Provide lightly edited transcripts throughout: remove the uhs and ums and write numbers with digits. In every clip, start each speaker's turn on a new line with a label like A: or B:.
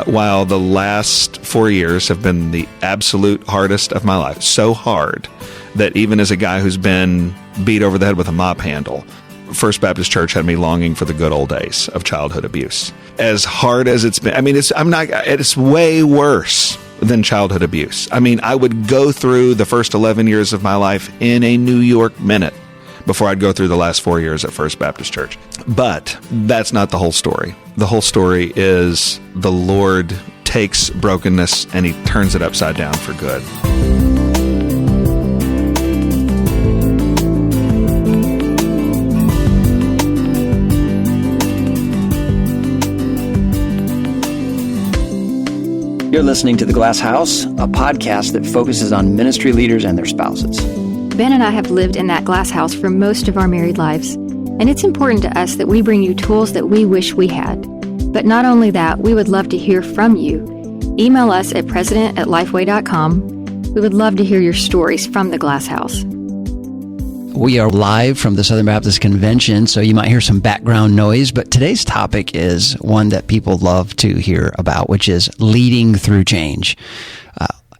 A: while the last 4 years have been the absolute hardest of my life. So hard that even as a guy who's been beat over the head with a mop handle, First Baptist Church had me longing for the good old days of childhood abuse. As hard as it's been, I mean, it's way worse than childhood abuse. I mean, I would go through the first 11 years of my life in a New York minute before I'd go through the last 4 years at First Baptist Church. But that's not the whole story. The whole story is the Lord takes brokenness and he turns it upside down for good.
B: You're listening to The Glass House, a podcast that focuses on ministry leaders and their spouses.
C: Ben and I have lived in that glass house for most of our married lives, and it's important to us that we bring you tools that we wish we had. But not only that, we would love to hear from you. Email us at president@lifeway.com. We would love to hear your stories from the glass house.
B: We are live from the Southern Baptist Convention, so you might hear some background noise, but today's topic is one that people love to hear about, which is leading through change.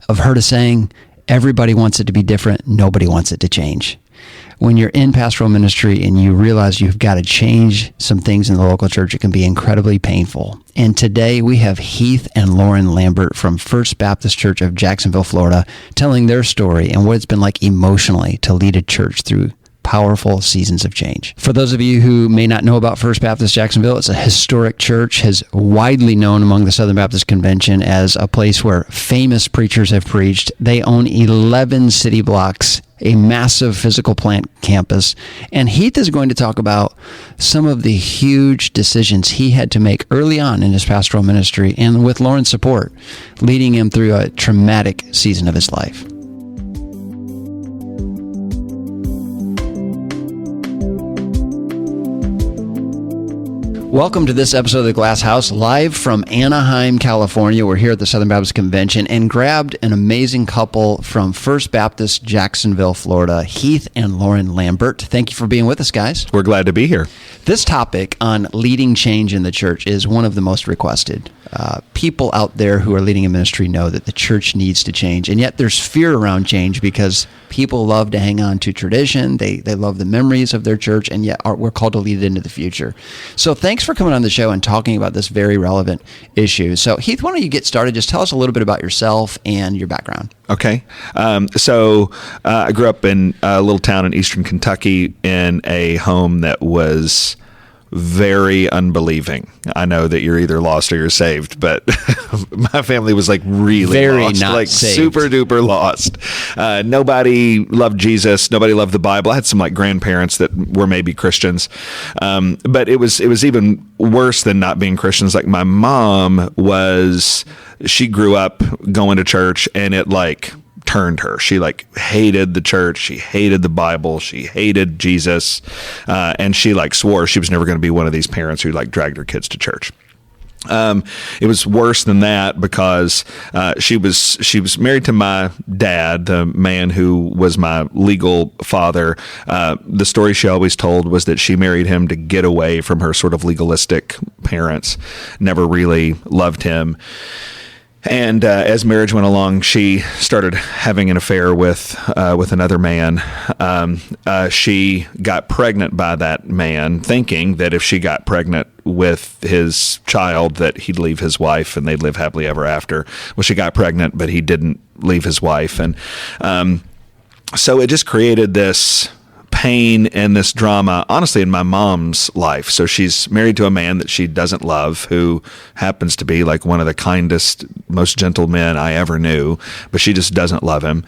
B: I've heard a saying, everybody wants it to be different, nobody wants it to change. When you're in pastoral ministry and you realize you've got to change some things in the local church, it can be incredibly painful. And today we have Heath and Lauren Lambert from First Baptist Church of Jacksonville, Florida, telling their story and what it's been like emotionally to lead a church through powerful seasons of change. For those of you who may not know about First Baptist Jacksonville, it's a historic church, has widely known among the Southern Baptist Convention as a place where famous preachers have preached. They own 11 city blocks, a massive physical plant campus. And Heath is going to talk about some of the huge decisions he had to make early on in his pastoral ministry and with Lauren's support, leading him through a traumatic season of his life. Welcome to this episode of The Glass House, live from Anaheim, California. We're here at the Southern Baptist Convention and grabbed an amazing couple from First Baptist Jacksonville, Florida, Heath and Lauren Lambert. Thank you for being with us, guys.
A: We're glad to be here.
B: This topic on leading change in the church is one of the most requested. People out there who are leading a ministry know that the church needs to change, and yet there's fear around change because people love to hang on to tradition. They love the memories of their church, and yet we're called to lead it into the future. So thanks for coming on the show and talking about this very relevant issue. So Heath, why don't you get started? Just tell us a little bit about yourself and your background.
A: Okay. So I grew up in a little town in eastern Kentucky in a home that was very unbelieving. I know that you're either lost or you're saved, but my family was like really
B: very
A: lost,
B: not
A: like
B: saved.
A: Super duper lost. Nobody loved Jesus. Nobody loved the Bible. I had some like grandparents that were maybe Christians, but it was even worse than not being Christians. Like my mom she grew up going to church, and it like turned her. She like hated the church. She hated the Bible. She hated Jesus. And she like swore she was never going to be one of these parents who like dragged her kids to church. It was worse than that because she was married to my dad, the man who was my legal father. The story she always told was that she married him to get away from her sort of legalistic parents, never really loved him. And as marriage went along, she started having an affair with another man. She got pregnant by that man, thinking that if she got pregnant with his child, that he'd leave his wife and they'd live happily ever after. Well, she got pregnant, but he didn't leave his wife, and so it just created this pain and this drama, honestly, in my mom's life. So she's married to a man that she doesn't love, who happens to be like one of the kindest, most gentle men I ever knew, but she just doesn't love him.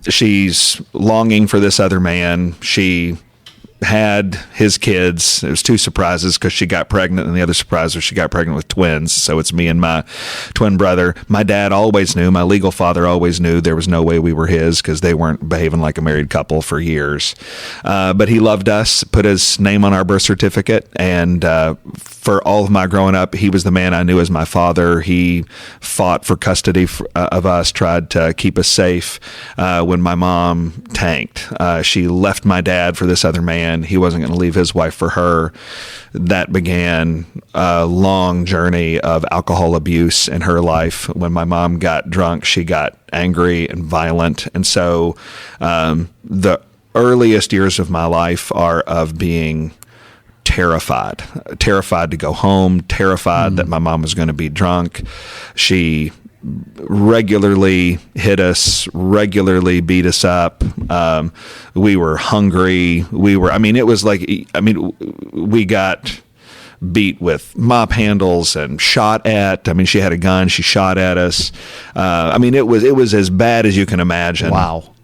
A: She's longing for this other man. She had his kids. It was two surprises because she got pregnant, and the other surprise was she got pregnant with twins. So it's me and my twin brother. My dad always knew, my legal father always knew there was no way we were his because they weren't behaving like a married couple for years. But he loved us, put his name on our birth certificate, and for all of my growing up, he was the man I knew as my father. He fought for custody of us, tried to keep us safe when my mom tanked. She left my dad for this other man. and he wasn't going to leave his wife for her. That began a long journey of alcohol abuse in her life. When my mom got drunk, she got angry and violent. And so the earliest years of my life are of being terrified to go home, terrified that my mom was going to be drunk. She regularly hit us, regularly beat us up. We were hungry. We got beat with mop handles and shot at. I mean, she had a gun. She shot at us. It was as bad as you can imagine.
B: Wow.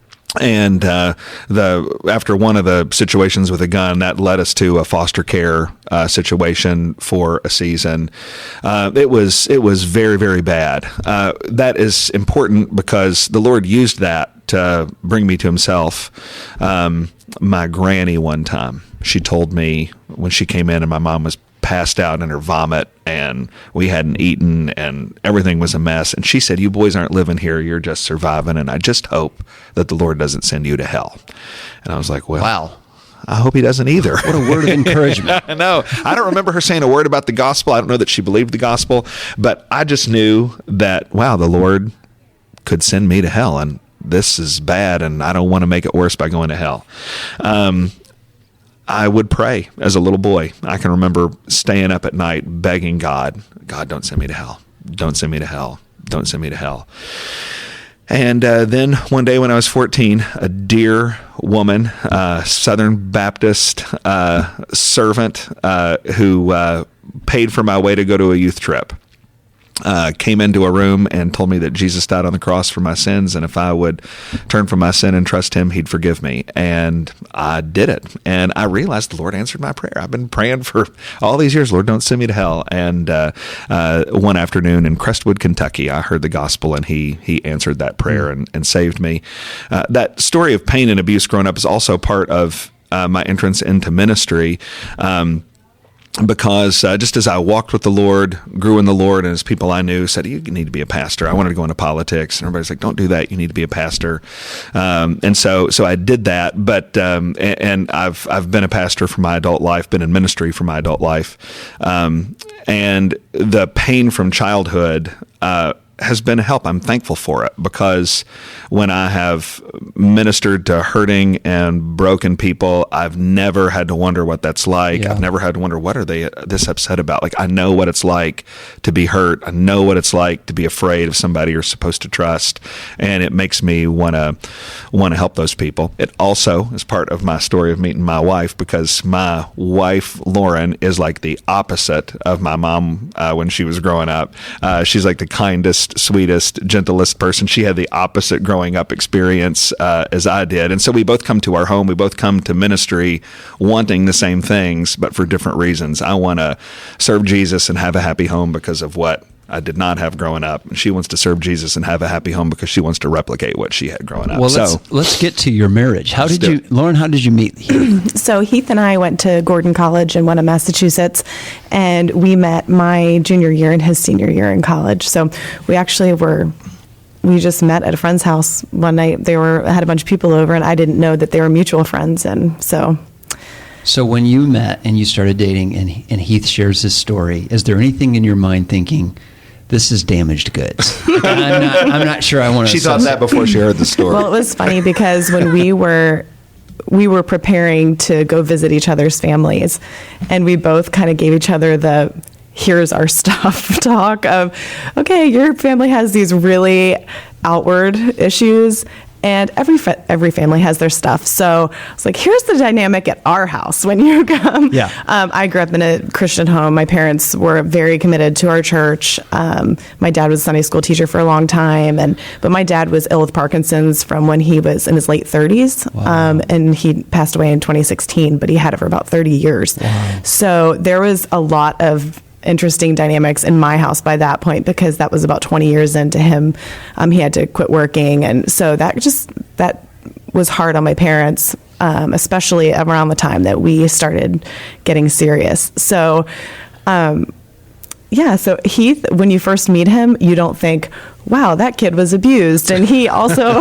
A: And after one of the situations with a gun, that led us to a foster care situation for a season. It was very, very bad. That is important because the Lord used that to bring me to Himself. My granny one time, she told me when she came in and my mom was passed out in her vomit and we hadn't eaten and everything was a mess. And she said, "You boys aren't living here. You're just surviving. And I just hope that the Lord doesn't send you to hell." And I was like, well,
B: wow.
A: I hope He doesn't either.
B: What a word of encouragement.
A: I know. I don't remember her saying a word about the gospel. I don't know that she believed the gospel, but I just knew that, wow, the Lord could send me to hell and this is bad and I don't want to make it worse by going to hell. I would pray as a little boy. I can remember staying up at night begging God, don't send me to hell. Don't send me to hell. Don't send me to hell. And then one day when I was 14, a dear woman, Southern Baptist servant who paid for my way to go to a youth trip, came into a room and told me that Jesus died on the cross for my sins, and if I would turn from my sin and trust Him, He'd forgive me. And I did it. And I realized the Lord answered my prayer. I've been praying for all these years, Lord, don't send me to hell. And one afternoon in Crestwood, Kentucky, I heard the gospel, and He answered that prayer and saved me. That story of pain and abuse growing up is also part of my entrance into ministry. Because just as I walked with the Lord, grew in the Lord, and as people I knew said, "You need to be a pastor." I wanted to go into politics, and everybody's like, "Don't do that. You need to be a pastor." And so I did that. But and I've been a pastor for my adult life, been in ministry for my adult life, and the pain from childhood has been a help. I'm thankful for it, because when I have ministered to hurting and broken people, I've never had to wonder what that's like. Yeah. I've never had to wonder, what are they this upset about? Like, I know what it's like to be hurt. I know what it's like to be afraid of somebody you're supposed to trust. And it makes me want to help those people. It also is part of my story of meeting my wife, because my wife, Lauren, is like the opposite of my mom when she was growing up. She's like the kindest, sweetest, gentlest person. She had the opposite growing up experience as I did. And so we both come to our home. We both come to ministry wanting the same things, but for different reasons. I want to serve Jesus and have a happy home because of what I did not have growing up. And she wants to serve Jesus and have a happy home because she wants to replicate what she had growing up.
B: Well, let's get to your marriage. Lauren, how did you meet Heath?
D: So Heath and I went to Gordon College in Wenham, Massachusetts, and we met my junior year and his senior year in college. So we just met at a friend's house one night. Had a bunch of people over, and I didn't know that they were mutual friends, and so.
B: So when you met and you started dating, and Heath shares his story, is there anything in your mind thinking, this is damaged goods? I'm not sure I want to.
A: She thought that before she heard the story.
D: Well, it was funny because when we were preparing to go visit each other's families, and we both kind of gave each other the "here's our stuff" talk of, okay, your family has these really outward issues, and every family has their stuff. So it's like, here's the dynamic at our house when you come.
B: Yeah.
D: I grew up in a Christian home. My parents were very committed to our church. My dad was a Sunday school teacher for a long time, but my dad was ill with Parkinson's from when he was in his late 30s. Wow. And he passed away in 2016, but he had it for about 30 years. Wow. So there was a lot of interesting dynamics in my house by that point, because that was about 20 years into him. He had to quit working, and so that was hard on my parents, especially around the time that we started getting serious. So Yeah, so Heath, when you first meet him, you don't think, wow, that kid was abused. And he also,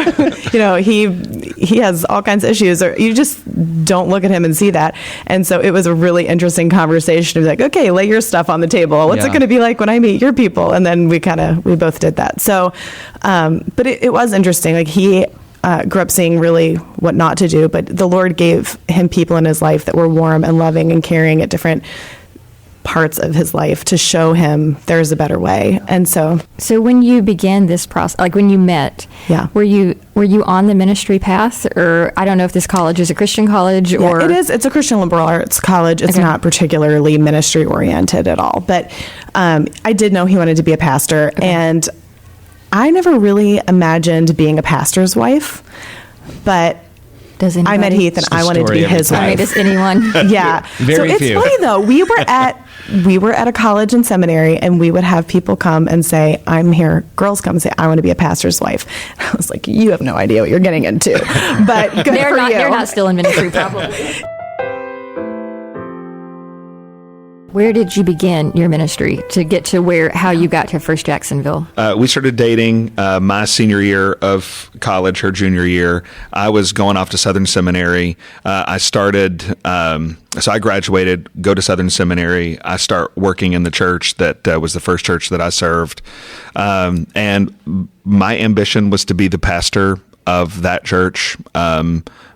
D: he has all kinds of issues, or you just don't look at him and see that. And so it was a really interesting conversation to be like, okay, lay your stuff on the table. What's it going to be like when I meet your people? And then we both did that. So, but it was interesting. Like he grew up seeing really what not to do, but the Lord gave him people in his life that were warm and loving and caring at different parts of his life to show him there's a better way. And so
C: when you began this process, like when you met, were you on the ministry path? Or I don't know if this college is a Christian college or
D: it is. It's a Christian liberal arts college. It's not particularly ministry oriented at all. But I did know he wanted to be a pastor, and I never really imagined being a pastor's wife, but I met Heath and I wanted to be his wife.
C: I mean, does anyone?
D: Yeah.
B: Very
D: so it's
B: few.
D: funny though. We were at a college and seminary, and we would have people come and say, I'm here. Girls come and say, I want to be a pastor's wife. And I was like, you have no idea what you're getting into, but good for you.
C: They're not still in ministry, probably. Where did you begin your ministry to get to how you got to First Jacksonville?
A: We started dating my senior year of college, her junior year. I was going off to Southern Seminary. I started, so I graduated, go to Southern Seminary. I start working in the church that was the first church that I served. And my ambition was to be the pastor of that church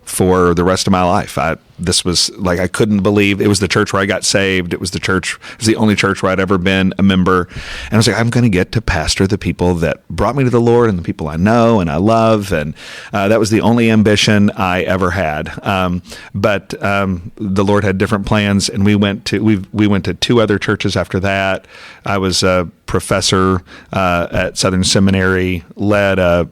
A: for the rest of my life. This was like, I couldn't believe it was the church where I got saved. It was the only church where I'd ever been a member. And I was like, I'm going to get to pastor the people that brought me to the Lord and the people I know and I love. And that was the only ambition I ever had. But the Lord had different plans, and we went to two other churches after that. I was a professor at Southern Seminary, led a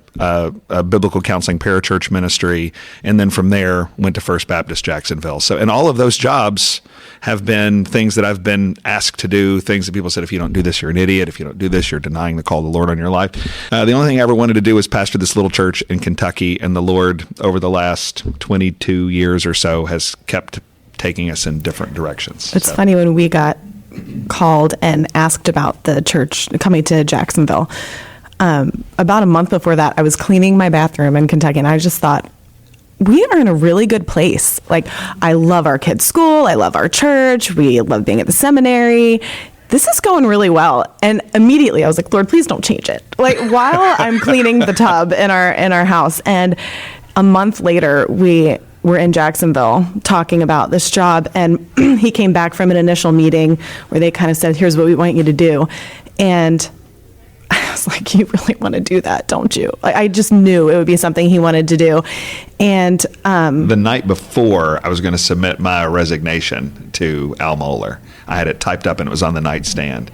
A: biblical counseling parachurch ministry, and then from there went to First Baptist Jacksonville. So, and all of those jobs have been things that I've been asked to do, things that people said, if you don't do this, you're an idiot. If you don't do this, you're denying the call of the Lord on your life. The only thing I ever wanted to do was pastor this little church in Kentucky, and the Lord, over the last 22 years or so, has kept taking us in different directions.
D: It's funny, when we got called and asked about the church coming to Jacksonville, about a month before that, I was cleaning my bathroom in Kentucky, and I just thought, we are in a really good place. Like, I love our kids' school. I love our church. We love being at the seminary. This is going really well. And immediately I was like, Lord, please don't change it. Like, while I'm cleaning the tub in our house. And a month later, we were in Jacksonville talking about this job. And he came back from an initial meeting where they kind of said, here's what we want you to do. And I was like, you really want to do that, don't you? I just knew it would be something he wanted to do. And
A: the night before I was going to submit my resignation to Al Mohler, I had it typed up and it was on the nightstand.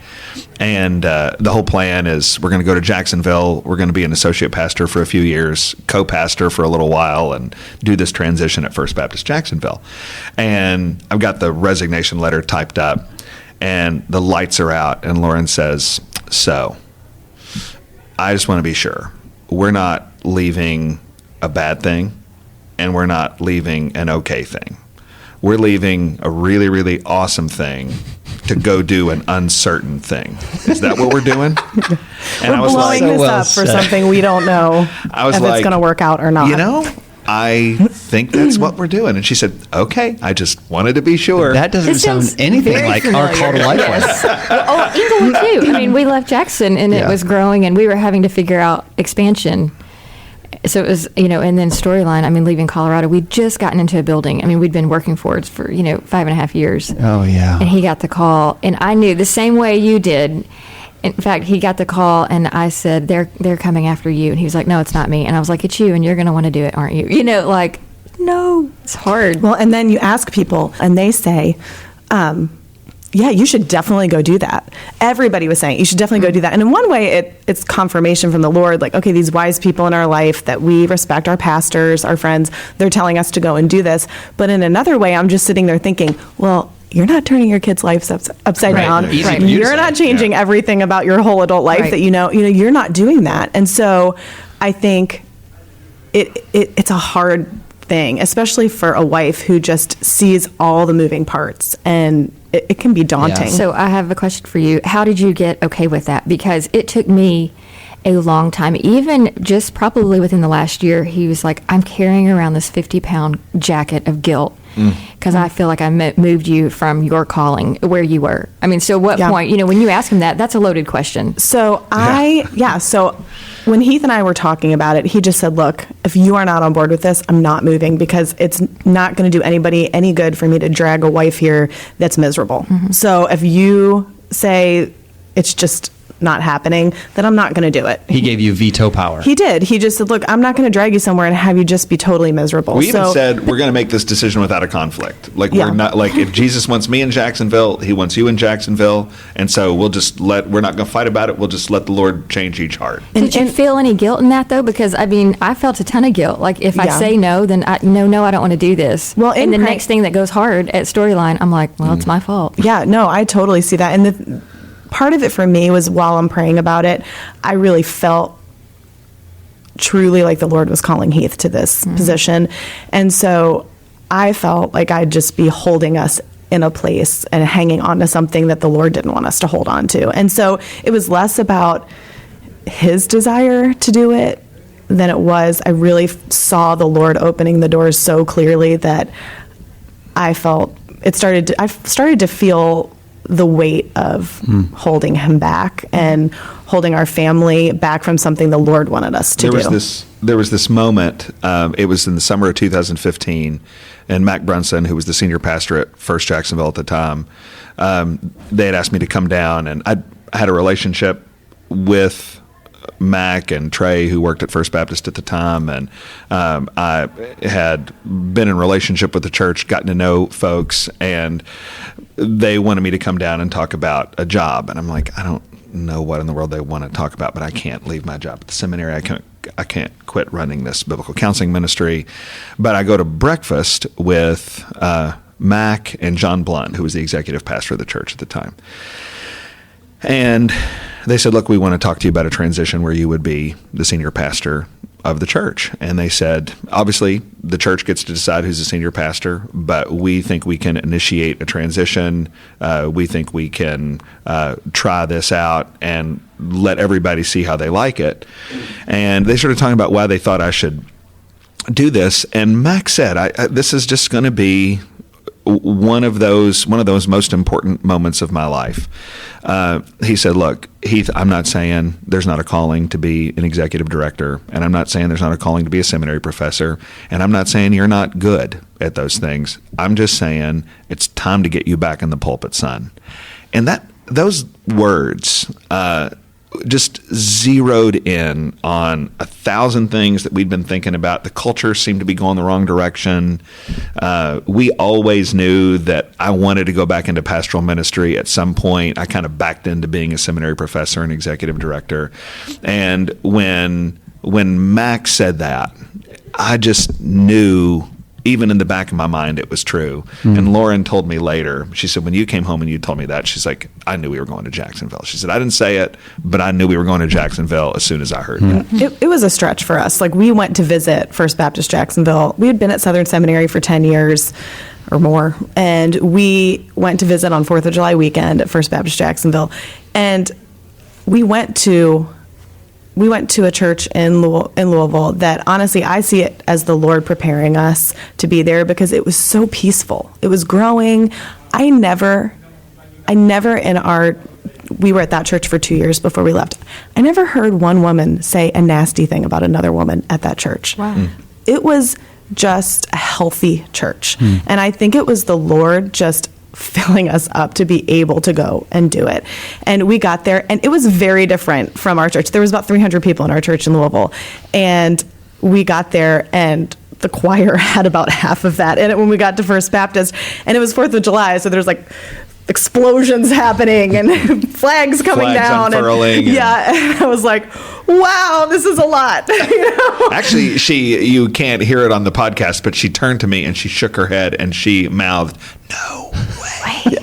A: And the whole plan is, we're going to go to Jacksonville. We're going to be an associate pastor for a few years, co-pastor for a little while, and do this transition at First Baptist Jacksonville. And I've got the resignation letter typed up, and the lights are out, and Lauren says, so I just want to be sure we're not leaving a bad thing, and we're not leaving an okay thing. We're leaving a really, really awesome thing to go do an uncertain thing. Is that what we're doing? And
D: we're blowing this up for something we don't know if it's going to work out or not.
A: You know, I think that's what we're doing. And she said, okay, I just wanted to be sure.
B: That doesn't sound anything like our call to life was.
C: Inglewood too. I mean, we left Jackson and it was growing, and we were having to figure out expansion. So it was, and then Storyline, I mean, leaving Colorado, we'd just gotten into a building. I mean, we'd been working for it for, 5.5 years.
B: Oh, yeah.
C: And he got the call, and I knew the same way you did. In fact, he got the call, and I said, they're coming after you. And he was like, no, it's not me. And I was like, it's you, and you're going to want to do it, aren't you? No, it's hard.
D: Well, and then you ask people, and they say, yeah, you should definitely go do that. Everybody was saying, you should definitely go do that. And in one way, it's confirmation from the Lord, like, okay, these wise people in our life that we respect, our pastors, our friends, they're telling us to go and do this. But in another way, I'm just sitting there thinking, well, you're not turning your kids' lives upside down.
B: Right.
D: You're not changing everything about your whole adult life that you're not doing that. And so I think it's a hard thing, especially for a wife who just sees all the moving parts, and it can be daunting.
B: Yeah.
C: So I have a question for you. How did you get okay with that? Because it took me a long time, even just probably within the last year. He was like, I'm carrying around this 50-pound jacket of guilt because I feel like I moved you from your calling where you were. I mean, so what point, when you ask him that, that's a loaded question.
D: So so when Heath and I were talking about it, he just said, look, if you are not on board with this, I'm not moving, because it's not going to do anybody any good for me to drag a wife here that's miserable. So if you say it's just not happening, then I'm not going to do it.
B: He gave you veto power.
D: He did. He just said, look, I'm not going to drag you somewhere and have you just be totally miserable.
A: We even said we're going to make this decision without a conflict. Like, we're not, like, if Jesus wants me in Jacksonville, he wants you in Jacksonville. And so we're not going to fight about it. We'll just let the Lord change each heart.
C: Did you feel any guilt in that, though? Because, I mean, I felt a ton of guilt. Like, if I say no, then I don't want to do this. Well, and the next thing that goes hard at Storyline, I'm like, well, it's my fault.
D: Yeah, no, I totally see that. And part of it for me was, while I'm praying about it, I really felt truly like the Lord was calling Heath to this position. And so I felt like I'd just be holding us in a place and hanging on to something that the Lord didn't want us to hold on to. And so it was less about his desire to do it than it was, I really saw the Lord opening the doors so clearly that I felt I started to feel the weight of holding him back and holding our family back from something the Lord wanted us to do.
A: There was this moment, it was in the summer of 2015, and Mac Brunson, who was the senior pastor at First Jacksonville at the time, they had asked me to come down, and I had a relationship with Mac and Trey, who worked at First Baptist at the time, and I had been in relationship with the church, gotten to know folks, and they wanted me to come down and talk about a job. And I'm like, I don't know what in the world they want to talk about, but I can't leave my job at the seminary. I can't quit running this biblical counseling ministry. But I go to breakfast with Mac and John Blunt, who was the executive pastor of the church at the time. And they said, look, we want to talk to you about a transition where you would be the senior pastor of the church. And they said, obviously, the church gets to decide who's the senior pastor, but we think we can initiate a transition. We think we can try this out and let everybody see how they like it. And they started talking about why they thought I should do this. And Mac said, this is just going to be one of those most important moments of my life. He said, look, Heath, I'm not saying there's not a calling to be an executive director, and I'm not saying there's not a calling to be a seminary professor, and I'm not saying you're not good at those things. I'm just saying it's time to get you back in the pulpit, son. And those words just zeroed in on 1,000 things that we'd been thinking about. The culture seemed to be going the wrong direction. We always knew that I wanted to go back into pastoral ministry at some point. I kind of backed into being a seminary professor and executive director. And when Mac said that, I just knew, even in the back of my mind, it was true. And Lauren told me later, she said, when you came home and you told me that, she's like, I knew we were going to Jacksonville. She said, I didn't say it, but I knew we were going to Jacksonville as soon as I heard it.
D: It was a stretch for us. Like, we went to visit First Baptist Jacksonville. We had been at Southern Seminary for 10 years or more, and we went to visit on 4th of July weekend at First Baptist Jacksonville. And we went to a church in Louisville that, honestly, I see it as the Lord preparing us to be there, because it was so peaceful. It was growing. We were at that church for 2 years before we left. I never heard one woman say a nasty thing about another woman at that church.
C: Wow.
D: It was just a healthy church. And I think it was the Lord just filling us up to be able to go and do it. And we got there, and it was very different from our church. There was about 300 people in our church in Louisville, and we got there, and the choir had about half of that in it when we got to First Baptist, and it was 4th of July, so there's like explosions happening and flags coming down,
A: unfurling,
D: and I was like, wow, this is a lot.
A: Actually, you can't hear it on the podcast, but she turned to me and she shook her head and she mouthed, no way.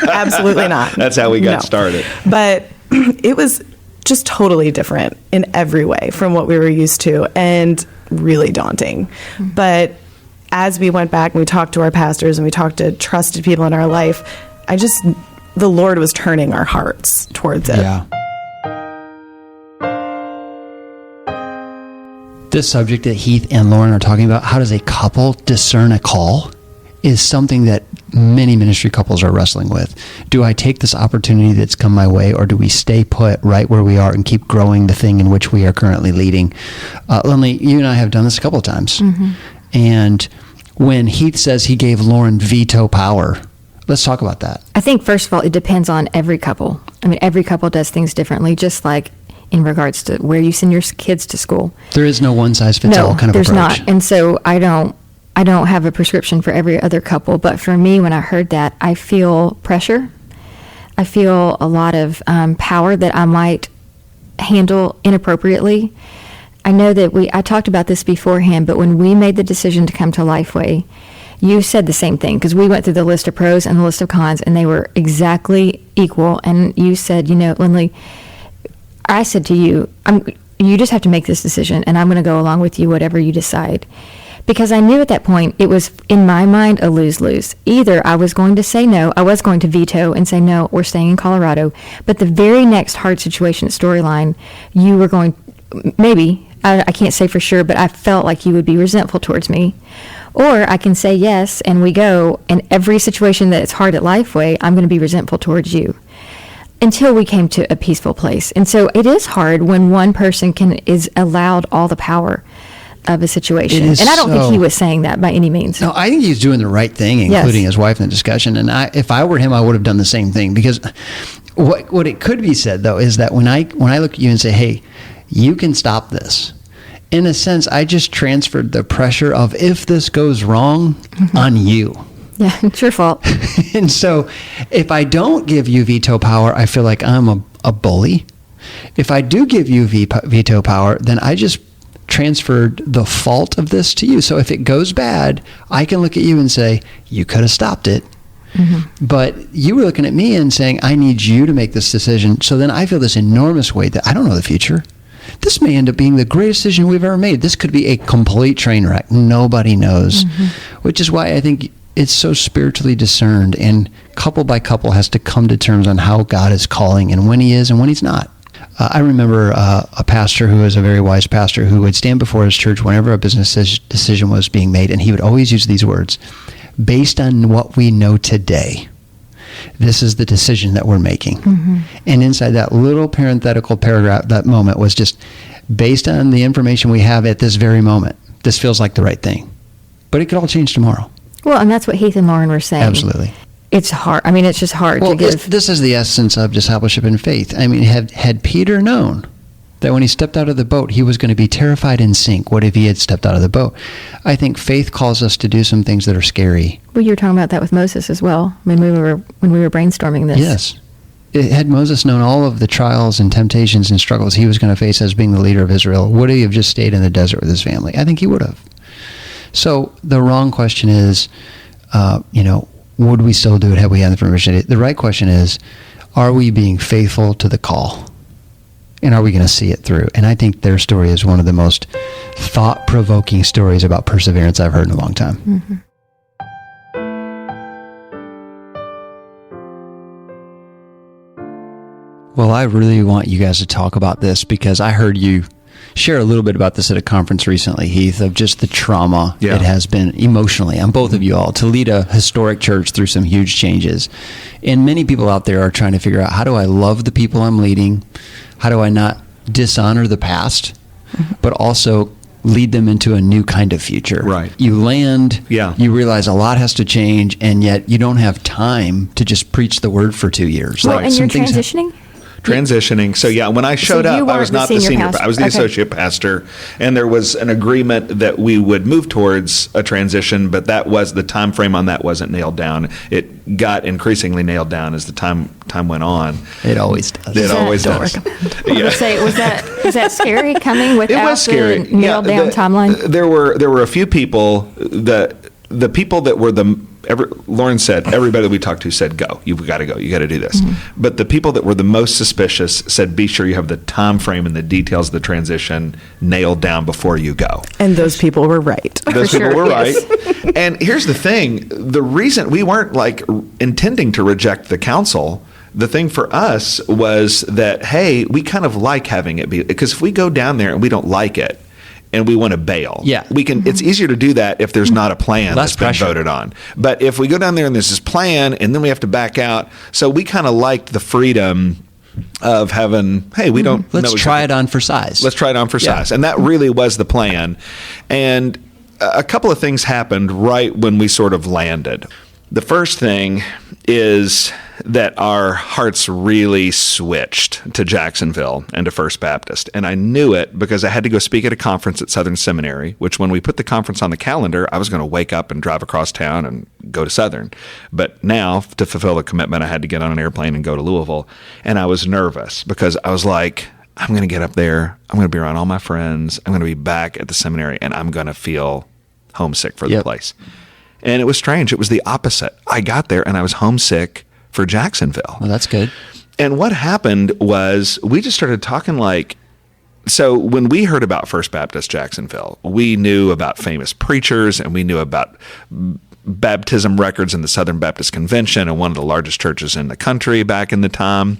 D: Absolutely not.
A: That's how we got started.
D: But it was just totally different in every way from what we were used to. And really daunting. But as we went back and we talked to our pastors and we talked to trusted people in our life, the Lord was turning our hearts towards it.
B: Yeah. This subject that Heath and Lauren are talking about, how does a couple discern a call, is something that many ministry couples are wrestling with. Do I take this opportunity that's come my way, or do we stay put right where we are and keep growing the thing in which we are currently leading? Lindley, you and I have done this a couple of times. And when Heath says he gave Lauren veto power, let's talk about that.
C: I think, first of all, it depends on every couple. I mean, every couple does things differently, just like in regards to where you send your kids to school.
B: There is no one-size-fits-all kind of approach.
C: No, there's not. And so I don't have a prescription for every other couple. But for me, when I heard that, I feel pressure. I feel a lot of power that I might handle inappropriately. I know that I talked about this beforehand, but when we made the decision to come to Lifeway, you said the same thing, because we went through the list of pros and the list of cons, and they were exactly equal. And you said, Lindley, I said to you, you just have to make this decision, and I'm going to go along with you, whatever you decide. Because I knew at that point it was, in my mind, a lose-lose. Either I was going to say no, I was going to veto and say no, we're staying in Colorado. But the very next hard situation storyline, you were going, maybe, I can't say for sure, but I felt like you would be resentful towards me. Or I can say yes, and we go, and every situation that it's hard at Lifeway, I'm going to be resentful towards you, until we came to a peaceful place. And so it is hard when one person is allowed all the power of a situation. And I don't think he was saying that by any means.
B: No, I think he's doing the right thing, including his wife in the discussion. And if I were him, I would have done the same thing. Because what it could be said, though, is that when I look at you and say, hey, you can stop this, in a sense, I just transferred the pressure of, if this goes wrong, on you.
C: Yeah, it's your fault.
B: And so if I don't give you veto power, I feel like I'm a bully. If I do give you veto power, then I just transferred the fault of this to you. So if it goes bad, I can look at you and say, you could have stopped it. But you were looking at me and saying, I need you to make this decision. So then I feel this enormous weight that I don't know the future. This may end up being the greatest decision we've ever made. This could be a complete train wreck. Nobody knows, which is why I think it's so spiritually discerned, and couple by couple has to come to terms on how God is calling and when he is and when he's not. I remember a pastor who was a very wise pastor who would stand before his church whenever a business decision was being made, and he would always use these words: based on what we know today, this is the decision that we're making. And inside that little parenthetical paragraph, that moment was just, based on the information we have at this very moment, this feels like the right thing. But it could all change tomorrow.
C: Well, and that's what Heath and Lauren were saying.
B: Absolutely.
C: It's hard. I mean, it's just hard to give.
B: This is the essence of discipleship and faith. I mean, had Peter known that when he stepped out of the boat, he was going to be terrified and sink, what if he had stepped out of the boat? I think faith calls us to do some things that are scary.
C: Well, you were talking about that with Moses as well, when we were brainstorming this.
B: Yes. Had Moses known all of the trials and temptations and struggles he was going to face as being the leader of Israel, would he have just stayed in the desert with his family? I think he would have. So the wrong question is, would we still do it had we had the permission? The right question is, are we being faithful to the call? And are we going to see it through? And I think their story is one of the most thought-provoking stories about perseverance I've heard in a long time. Well, I really want you guys to talk about this, because I heard you share a little bit about this at a conference recently, Heath, of just the trauma it has been emotionally on both of you all to lead a historic church through some huge changes. And many people out there are trying to figure out, how do I love the people I'm leading? How do I not dishonor the past, but also lead them into a new kind of future?
A: Right.
B: You land, you realize a lot has to change, and yet you don't have time to just preach the word for 2 years.
C: Well, and you're transitioning?
A: Transitioning. So when I showed up, I was not the senior pastor. I was the associate pastor, and there was an agreement that we would move towards a transition, but the time frame on that wasn't nailed down. It got increasingly nailed down as the time went on.
B: It always does.
A: It always does.
C: Was that scary coming without the nailed down timeline?
A: There were a few people the people that were Lauren said, everybody that we talked to said, go. You've got to go. You got to do this. But the people that were the most suspicious said, be sure you have the time frame and the details of the transition nailed down before you go.
D: And those people were right.
A: Those people were
D: yes.
A: right. And here's the thing. The reason we weren't like intending to reject the council, the thing for us was that, hey, we kind of like having it be, because if we go down there and we don't like it, and we want to bail.
B: Yeah.
A: We can. It's easier to do that if there's not a plan
B: Less
A: that's been
B: pressure.
A: voted on. But if we go down there and there's this plan and then we have to back out, so we kind of liked the freedom of having, hey, we don't
B: Let's
A: know
B: try it on for size.
A: Let's try it on for
B: Yeah.
A: size. And that really was the plan. And a couple of things happened right when we sort of landed. The first thing is that our hearts really switched to Jacksonville and to First Baptist. And I knew it because I had to go speak at a conference at Southern Seminary, which when we put the conference on the calendar, I was going to wake up and drive across town and go to Southern. But now, to fulfill the commitment, I had to get on an airplane and go to Louisville. And I was nervous because I was like, I'm going to get up there. I'm going to be around all my friends. I'm going to be back at the seminary, and I'm going to feel homesick for the
B: Yep.
A: place. And it was strange. It was the opposite. I got there and I was homesick for Jacksonville.
B: Well, that's good.
A: And what happened was we just started talking like, so when we heard about First Baptist Jacksonville, we knew about famous preachers and we knew about baptism records in the Southern Baptist Convention and one of the largest churches in the country back in the time.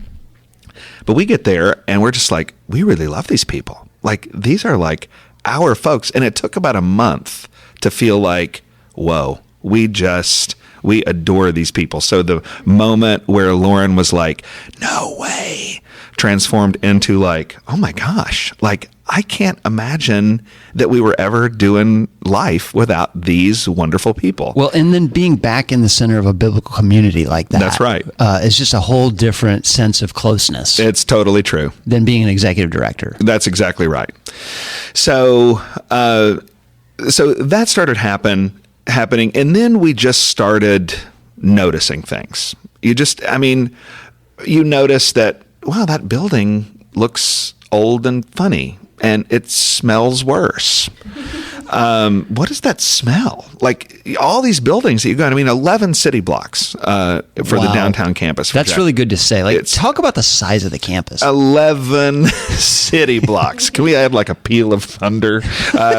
A: But we get there and we're just like, we really love these people. Like, these are like our folks. And it took about a month to feel like, whoa, we adore these people. So the moment where Lauren was like, no way, transformed into like, oh my gosh, like I can't imagine that we were ever doing life without these wonderful people.
B: Well, and then being back in the center of a biblical community like that.
A: That's right.
B: Is just a whole different sense of closeness
A: It's totally true.
B: than being an executive director.
A: That's exactly right. So, so that started happening, and then we just started noticing things. You notice that, wow, that building looks old and funny, and it smells worse. What does that smell? Like all these buildings that you go, 11 city blocks for the
B: Wow.
A: downtown campus.
B: That's really good to say. Like,
A: It's-
B: talk about the size of the campus.
A: 11 city blocks. Can we add like a peal of thunder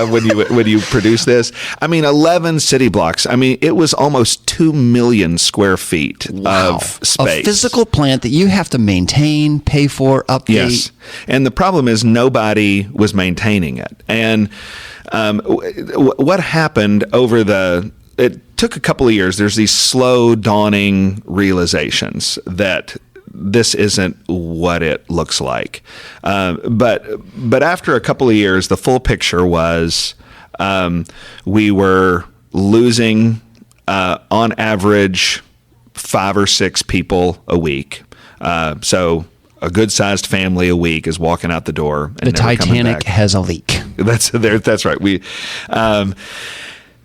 A: when you produce this? 11 city blocks. It was almost 2 million square feet of space.
B: A physical plant that you have to maintain, pay for, update.
A: Yes. And the problem is nobody was maintaining it. And what happened it took a couple of years. There's these slow dawning realizations that this isn't what it looks like. But after a couple of years, the full picture was we were losing on average 5 or 6 people a week. So a good-sized family a week is walking out the door. And
B: The
A: never coming
B: Titanic
A: back.
B: has a leak.
A: That's right.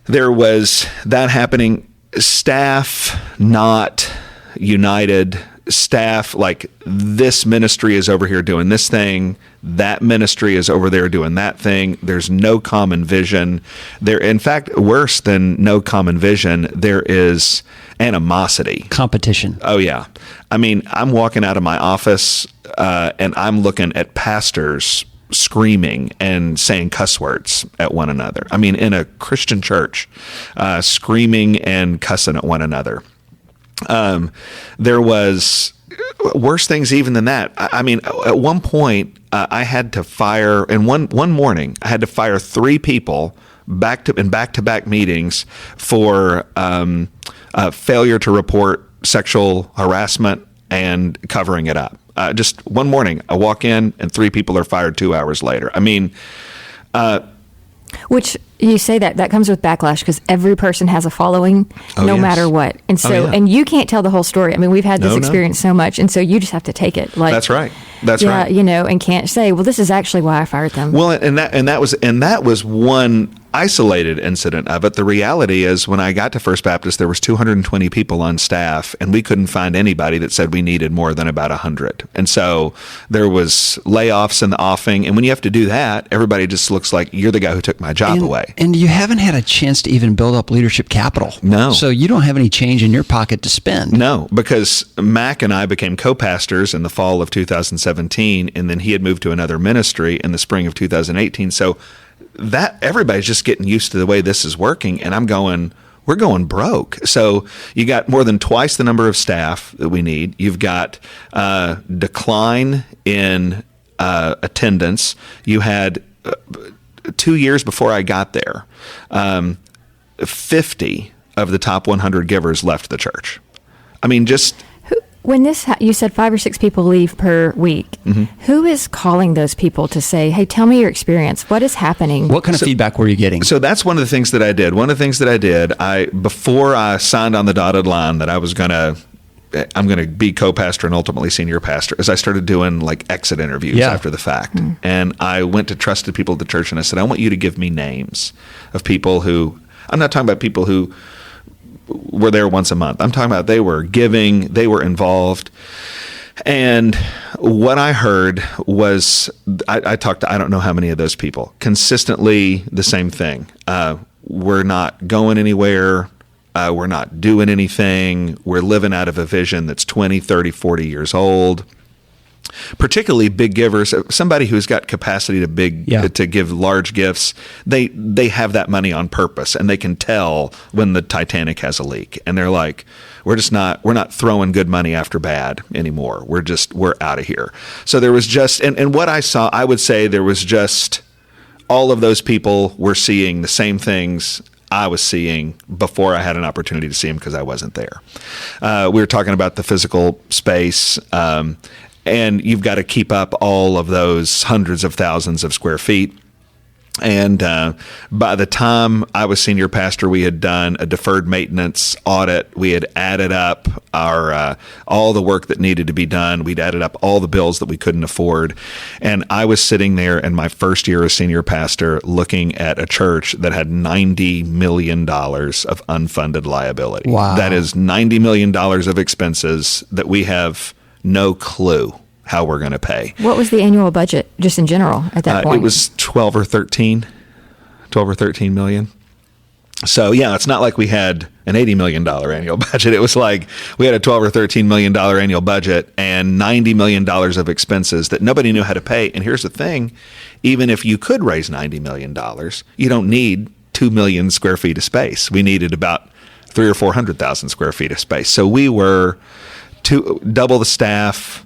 A: There was that happening. Staff not united. Staff like, this ministry is over here doing this thing. That ministry is over there doing that thing. There's no common vision. There, in fact, worse than no common vision, there is animosity.
B: Competition.
A: Oh, yeah. I'm walking out of my office and I'm looking at pastors screaming and saying cuss words at one another. In a Christian church, screaming and cussing at one another. There was worse things even than that. At one point, I had to fire, in one morning, I had to fire 3 people back-to-back meetings for failure to report sexual harassment and covering it up. Just one morning, I walk in and 3 people are fired 2 hours later.
C: Which you say that comes with backlash because every person has a following, no
A: yes.
C: matter what. And so,
A: yeah.
C: and you can't tell the whole story. We've had this
A: No.
C: experience so much, and so you just have to take it.
A: That's right. That's right.
C: And can't say, well, this is actually why I fired them.
A: Well, and that was one isolated incident of it. The reality is, when I got to First Baptist, there was 220 people on staff, and we couldn't find anybody that said we needed more than about 100. And so there was layoffs in the offing. And when you have to do that, everybody just looks like you're the guy who took my job away.
B: And you haven't had a chance to even build up leadership capital.
A: No.
B: So you don't have any change in your pocket to spend.
A: No, because Mac and I became co-pastors in the fall of 2017, and then he had moved to another ministry in the spring of 2018. So that everybody's just getting used to the way this is working, and we're going broke. So you got more than twice the number of staff that we need. You've got decline in attendance. You had 2 years before I got there, 50 of the top 100 givers left the church. I mean, just...
C: When you said 5 or 6 people leave per week, who is calling those people to say, hey, tell me your experience. What is happening?
B: What kind of feedback were you getting?
A: So that's one of the things that I did. Before I signed on the dotted line that I'm going to be co-pastor and ultimately senior pastor, as I started doing like exit interviews after the fact. And I went to trusted people at the church and I said, I want you to give me names of people who, I'm not talking about people who were there once a month. I'm talking about they were giving, they were involved. And what I heard was, I talked to, I don't know how many of those people, consistently the same thing. We're not going anywhere. We're not doing anything. We're living out of a vision that's 20, 30, 40 years old. Particularly big givers, somebody who's got capacity to give large gifts, they have that money on purpose, and they can tell when the Titanic has a leak, and they're like, we're not throwing good money after bad anymore. We're out of here. So there was just, and what I saw, I would say there was just, all of those people were seeing the same things I was seeing before I had an opportunity to see them because I wasn't there. We were talking about the physical space, and you've got to keep up all of those hundreds of thousands of square feet. And by the time I was senior pastor, we had done a deferred maintenance audit. We had added up our all the work that needed to be done. We'd added up all the bills that we couldn't afford. And I was sitting there in my first year as senior pastor looking at a church that had $90 million of unfunded liability.
B: Wow.
A: That is $90 million of expenses that we have no clue how we're going to pay.
C: What was the annual budget, just in general, at that point?
A: It was 12 or 13 million. So, yeah, it's not like we had an $80 million annual budget. It was like we had a $12 or $13 million annual budget and $90 million of expenses that nobody knew how to pay. And here's the thing, even if you could raise $90 million, you don't need 2 million square feet of space. We needed about 300,000 or 400,000 square feet of space. So we were double the staff,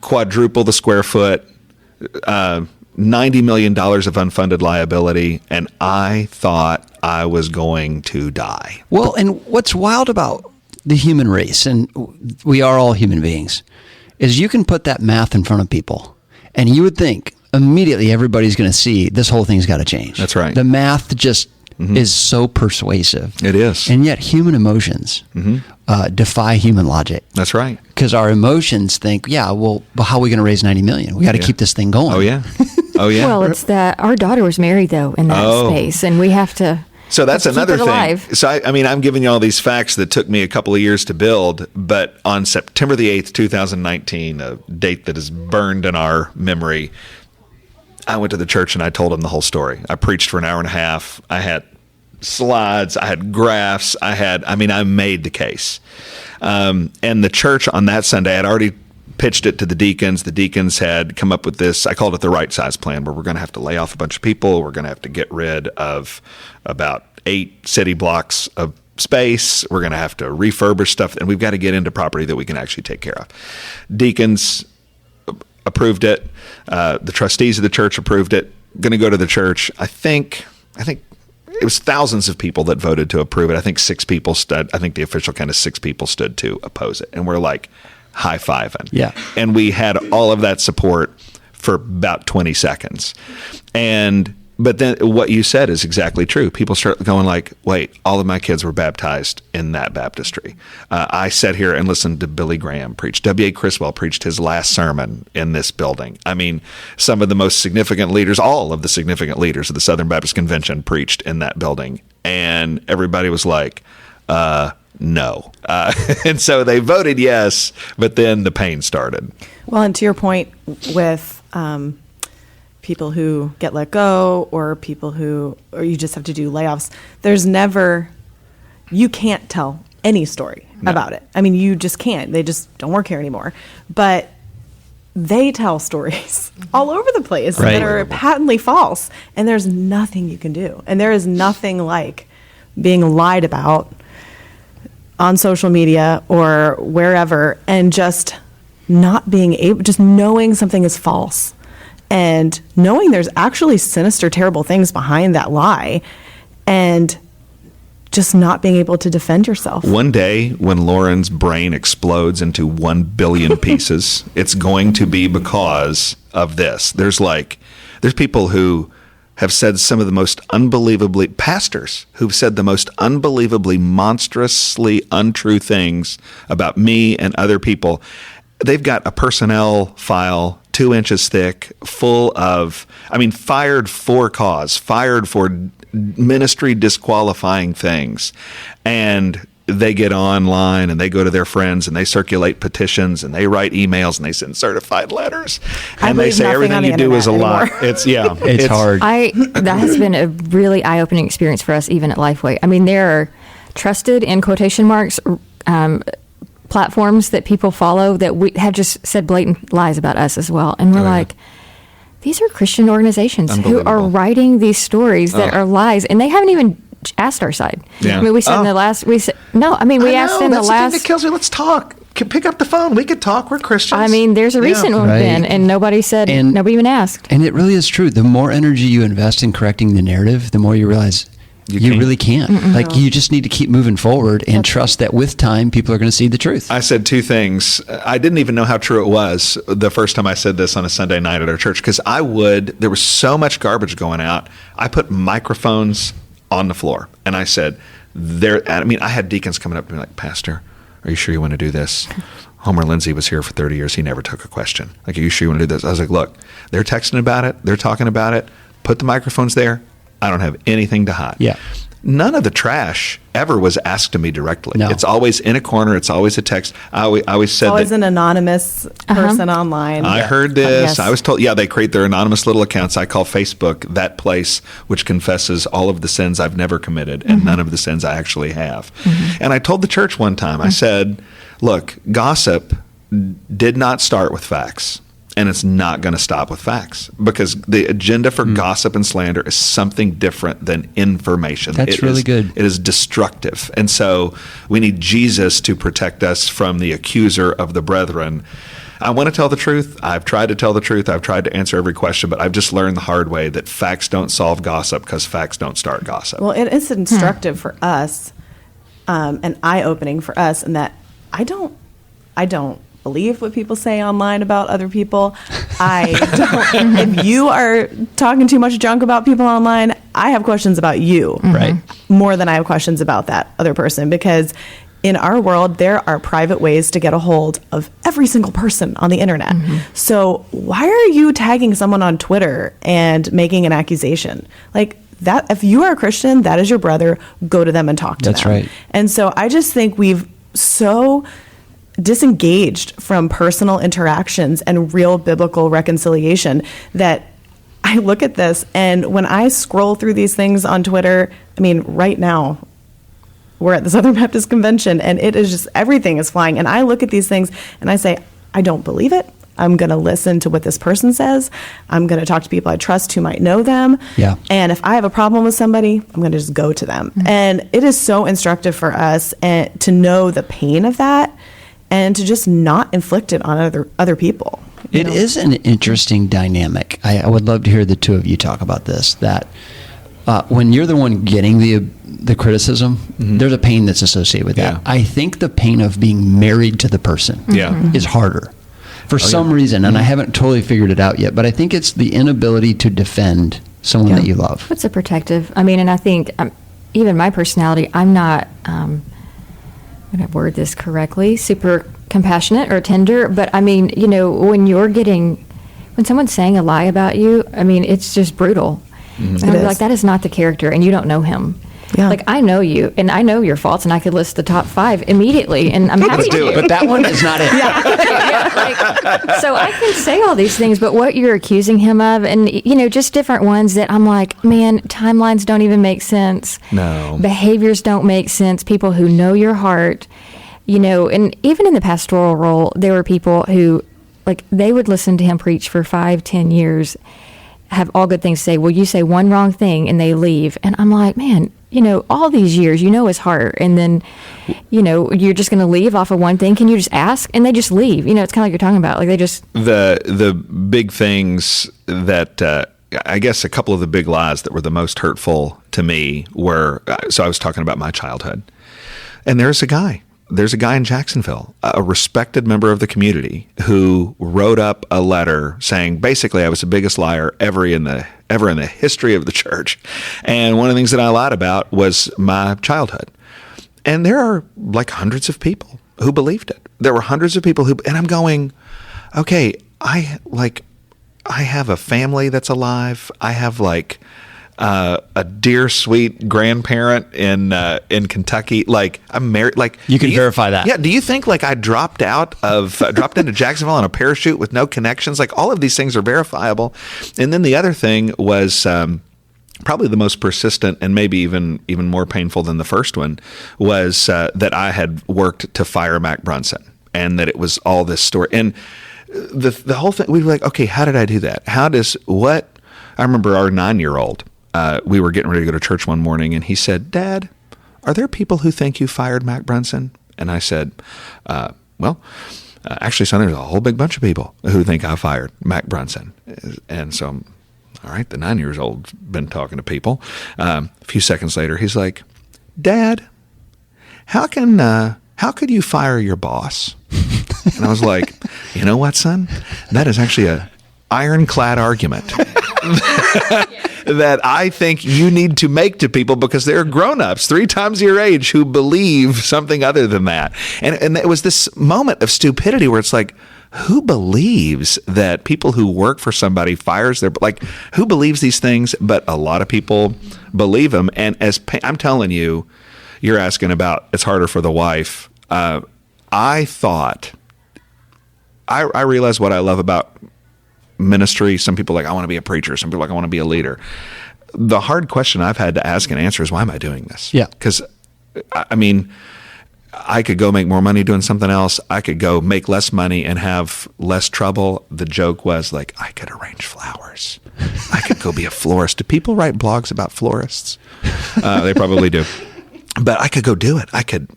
A: quadruple the square foot, $90 million of unfunded liability, and I thought I was going to die.
B: Well, and what's wild about the human race, and we are all human beings, is you can put that math in front of people, and you would think immediately everybody's going to see this whole thing's got to change.
A: That's right.
B: The math just is so persuasive.
A: It is.
B: And yet human emotions defy human logic.
A: That's right.
B: Because our emotions think, but how are we going to raise 90 million? We got to keep this thing going.
A: Oh, yeah. Oh, yeah.
C: Well, it's that our daughter was married, though, in that space, and we have to...
A: So that's another thing.
C: Alive.
A: So, I'm giving you all these facts that took me a couple of years to build, but on September the 8th, 2019, a date that is burned in our memory, I went to the church and I told them the whole story. I preached for an hour and a half. I had slides, I had graphs, I made the case. And the church on that Sunday, I'd already pitched it to the deacons. The deacons had come up with this, I called it the right size plan, where we're going to have to lay off a bunch of people. We're going to have to get rid of about 8 city blocks of space. We're going to have to refurbish stuff, and we've got to get into property that we can actually take care of. Deacons approved it. The trustees of the church approved it. Going to go to the church. I think it was thousands of people that voted to approve it. I think 6 people stood. I think the official kind of 6 people stood to oppose it. And we're like high-fiving.
B: Yeah.
A: And we had all of that support for about 20 seconds. And But then what you said is exactly true. People start going like, wait, all of my kids were baptized in that baptistry. I sat here and listened to Billy Graham preach. W.A. Criswell preached his last sermon in this building. I mean, some of the most significant leaders, all of the significant leaders of the Southern Baptist Convention preached in that building. And everybody was like, no. And so they voted yes, but then the pain started.
D: Well, and to your point with people who get let go or or you just have to do layoffs, you can't tell any story about it. I mean, you just can't. They just don't work here anymore. But they tell stories all over the place that are patently false, and there's nothing you can do. And there is nothing like being lied about on social media or wherever and just not being able, just knowing something is false and knowing there's actually sinister, terrible things behind that lie and just not being able to defend yourself.
A: One day when Lauren's brain explodes into 1 billion pieces, it's going to be because of this. There's people who have said some of the most pastors who've said the most unbelievably monstrously untrue things about me and other people. They've got a personnel file 2 inches thick, full of, fired for cause, fired for ministry disqualifying things. And they get online and they go to their friends and they circulate petitions and they write emails and they send certified letters. And they say everything you do is a lie. It's
B: hard.
C: That has been a really eye-opening experience for us, even at Lifeway. I mean, there are trusted, in quotation marks, platforms that people follow that we have just said blatant lies about us as well. And we're like, these are Christian organizations who are writing these stories that are lies, and they haven't even asked our side.
A: Yeah.
C: I mean, we said in the last, we asked in the
A: that's
C: last.
A: The thing that kills me. Let's talk. Pick up the phone. We could talk. We're Christians.
C: I mean, there's a recent one been, and nobody said, nobody even asked.
B: And it really is true. The more energy you invest in correcting the narrative, the more you realize you really can't. You just need to keep moving forward and trust that with time, people are going to see the truth.
A: I said 2 things. I didn't even know how true it was the first time I said this on a Sunday night at our church, because there was so much garbage going out. I put microphones on the floor and I said, I had deacons coming up to me like, Pastor, are you sure you want to do this? Homer Lindsay was here for 30 years. He never took a question. Like, are you sure you want to do this? I was like, look, they're texting about it. They're talking about it. Put the microphones there. I don't have anything to hide.
B: Yeah.
A: None of the trash ever was asked to me directly.
B: No.
A: It's always in a corner. It's always a text. I always said
D: always an anonymous person online.
A: I heard this.
D: Yes.
A: I was told, they create their anonymous little accounts. I call Facebook that place which confesses all of the sins I've never committed and none of the sins I actually have. And I told the church one time, I said, look, gossip did not start with facts. And it's not going to stop with facts, because the agenda for gossip and slander is something different than information.
B: That's really good.
A: It is destructive. And so we need Jesus to protect us from the accuser of the brethren. I want to tell the truth. I've tried to tell the truth. I've tried to answer every question, but I've just learned the hard way that facts don't solve gossip because facts don't start gossip.
D: Well, it is instructive for us and eye-opening for us in that I don't believe what people say online about other people. If you are talking too much junk about people online, I have questions about you.
B: Right.
D: More than I have questions about that other person, because in our world, there are private ways to get a hold of every single person on the internet. So why are you tagging someone on Twitter and making an accusation? Like that, if you are a Christian, that is your brother, go to them and talk to them.
B: That's right.
D: And so I just think we've so disengaged from personal interactions and real biblical reconciliation that I look at this, and when I scroll through these things on Twitter, right now we're at the Southern Baptist Convention and it is just, everything is flying, and I look at these things and I say, I don't believe it. I'm going to listen to what this person says. I'm going to talk to people I trust who might know them.
B: Yeah.
D: And if I have a problem with somebody, I'm going to just go to them. And it is so instructive for us to know the pain of that, and to just not inflict it on other people.
B: It is an interesting dynamic. I would love to hear the two of you talk about this, that when you're the one getting the criticism, there's a pain that's associated with that. I think the pain of being married to the person is harder for some reason, and I haven't totally figured it out yet, but I think it's the inability to defend someone that you love?
C: It's a protective. I mean, and I think even my personality, I'm not, I'm going to word this correctly, super compassionate or tender. But I mean, when someone's saying a lie about you, I mean, it's just brutal. And I'm like, that is not the character, and you don't know him. Yeah. Like, I know you, and I know your faults, and I could list the top 5 immediately, and I'm happy to.
B: But that one is not it.
C: So I can say all these things, but what you're accusing him of, and, just different ones that I'm like, man, timelines don't even make sense.
A: No.
C: Behaviors don't make sense. People who know your heart, and even in the pastoral role, there were people who, like, they would listen to him preach for 5-10 years, have all good things to say. Well, you say one wrong thing and they leave. And I'm like, man, all these years, his heart. And then, you're just going to leave off of one thing. Can you just ask? And they just leave. It's kind of like you're talking about. Like, they just.
A: The big things that, I guess a couple of the big lies that were the most hurtful to me were, so I was talking about my childhood. And there's a guy in Jacksonville, a respected member of the community, who wrote up a letter saying, basically, I was the biggest liar ever in the history of the church. And one of the things that I lied about was my childhood. And there are like hundreds of people who believed it. There were hundreds of people and I'm going, okay, I have a family that's alive. I have a dear sweet grandparent in Kentucky. Like, I'm married. Like,
B: you can verify that.
A: Yeah. Do you think like I dropped into Jacksonville on a parachute with no connections? Like, all of these things are verifiable. And then the other thing was probably the most persistent and maybe even more painful than the first one was that I had worked to fire Mac Brunson, and that it was all this story. And the whole thing, we were like, okay, how did I do that? I remember our 9-year-old. We were getting ready to go to church one morning, and he said, Dad, are there people who think you fired Mac Brunson? And I said, actually, son, there's a whole big bunch of people who think I fired Mac Brunson. And so, all right, the 9-year-old's been talking to people. A few seconds later, he's like, Dad, how could you fire your boss? And I was like, you know what, son? That is actually a ironclad argument that I think you need to make to people, because there are grown-ups 3 times your age who believe something other than that. And it was this moment of stupidity where it's like, who believes that people who work for somebody fires their, like, who believes these things? But a lot of people believe them. And I'm telling you, you're asking about, it's harder for the wife. I realize what I love about ministry. Some people are like, I want to be a preacher. Some people are like, I want to be a leader. The hard question I've had to ask and answer is, why am I doing this?
B: Yeah.
A: Because, I mean, I could go make more money doing something else. I could go make less money and have less trouble. The joke was like, I could arrange flowers. I could go be a florist. Do people write blogs about florists? They probably do. But I could go do it. I could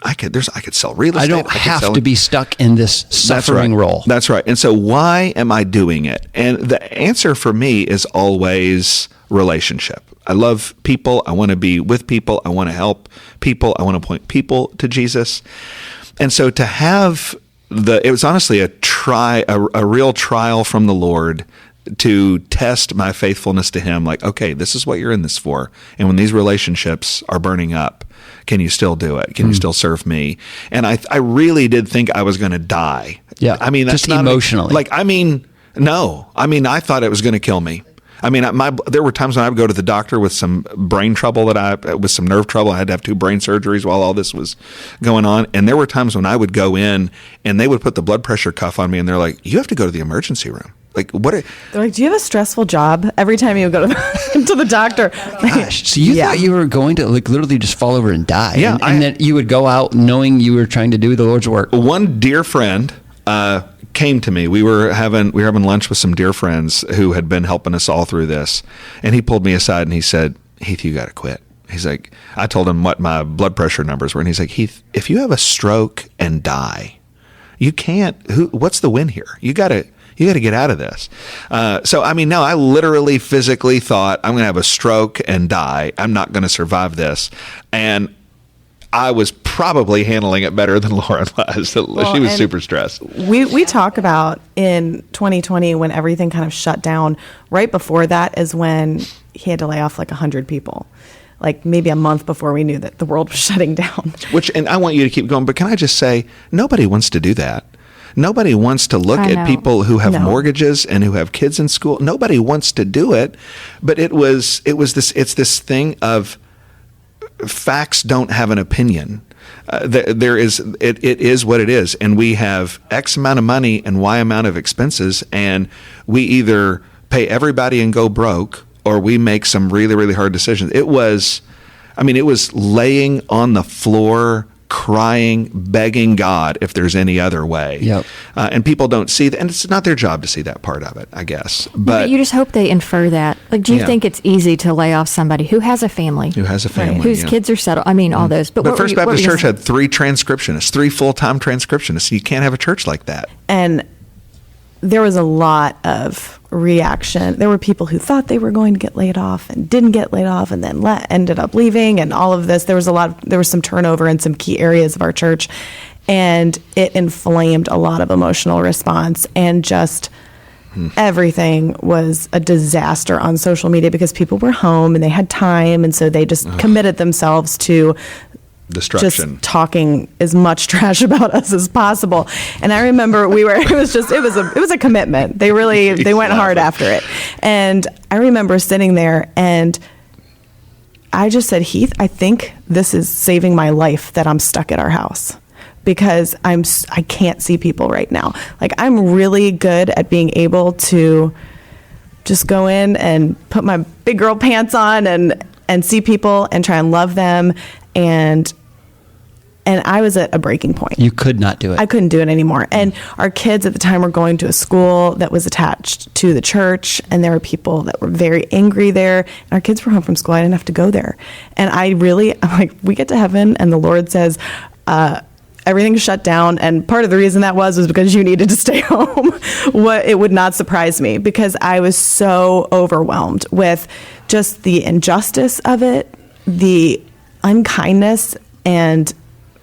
A: sell real estate.
B: I don't have to be stuck in this suffering role.
A: That's right. And so why am I doing it? And the answer for me is always relationship. I love people. I want to be with people. I want to help people. I want to point people to Jesus. And so to have it was honestly a real trial from the Lord to test my faithfulness to him. Like, okay, this is what you're in this for. And when these relationships are burning up, can you still do it? Can you still serve me? And I really did think I was going to die.
B: Yeah.
A: I mean, that's
B: just
A: not
B: emotionally.
A: No. I mean, I thought it was going to kill me. I mean, there were times when I would go to the doctor with some brain trouble with some nerve trouble. I had to have 2 brain surgeries while all this was going on. And there were times when I would go in and they would put the blood pressure cuff on me, and they're like, you have to go to the emergency room. Like, they're
D: like, do you have a stressful job? Every time you go to the doctor.
B: Gosh, so you thought you were going to literally just fall over and die.
A: Yeah.
B: And then you would go out knowing you were trying to do the Lord's work.
A: One dear friend came to me. We were having lunch with some dear friends who had been helping us all through this. And he pulled me aside and he said, Heath, you got to quit. He's like, I told him what my blood pressure numbers were. And he's like, Heath, if you have a stroke and die, you can't, what's the win here? You got to get out of this. So, I mean, no, I literally physically thought, I'm going to have a stroke and die. I'm not going to survive this. And I was probably handling it better than Lauren was. She was super stressed.
D: We talk about in 2020 when everything kind of shut down. Right before that is when he had to lay off like 100 people, like maybe a month before we knew that the world was shutting down.
A: And I want you to keep going, but can I just say, nobody wants to do that. Nobody wants to look at people who have mortgages and who have kids in school. Nobody wants to do it. But it's this thing of facts don't have an opinion. It is what it is. And we have X amount of money and Y amount of expenses. And we either pay everybody and go broke, or we make some really, really hard decisions. It was laying on the floor, crying, begging God if there's any other way.
B: Yep.
A: And people don't see that. And it's not their job to see that part of it, I guess.
C: But you just hope they infer that. Like, do you think it's easy to lay off somebody who has a family? Whose kids are settled. I mean, all those.
A: But First Baptist Church had 3 transcriptionists, 3 full-time transcriptionists. You can't have a church like that.
D: And there was a lot of reaction. There were people who thought they were going to get laid off and didn't get laid off, and then ended up leaving, and all of this. There was some turnover in some key areas of our church, and it inflamed a lot of emotional response, and just everything was a disaster on social media because people were home and they had time, and so they just committed themselves to
A: destruction,
D: just talking as much trash about us as possible. And I remember it was a commitment. They went hard after it. And I remember sitting there and I just said, Heath, I think this is saving my life that I'm stuck at our house, because I can't see people right now. Like, I'm really good at being able to just go in and put my big girl pants on and see people and try and love them. And I was at a breaking point.
B: You could not do it.
D: I couldn't do it anymore. And our kids at the time were going to a school that was attached to the church, and there were people that were very angry there. And our kids were home from school. I didn't have to go there. And I'm like, we get to heaven and the Lord says, everything's shut down. And part of the reason that was because you needed to stay home. It would not surprise me, because I was so overwhelmed with just the injustice of it, the unkindness and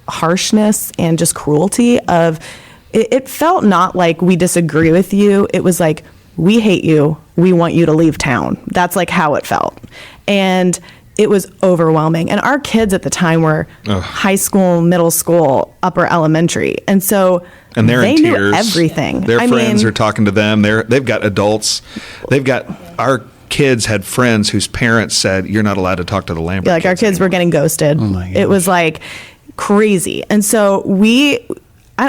D: harshness and just cruelty of it. It felt not like we disagree with you. It was like, we hate you. We want you to leave town. That's like how it felt. And it was overwhelming. And our kids at the time were high school, middle school, upper elementary. And so
A: they're
D: they
A: in tears.
D: Knew everything.
A: Their friends are talking to them. They've got adults. Our kids had friends whose parents said, you're not allowed to talk to the Lambert
D: like our kids
A: anymore.
D: were getting ghosted.
B: Oh my gosh.
D: It was like crazy. And so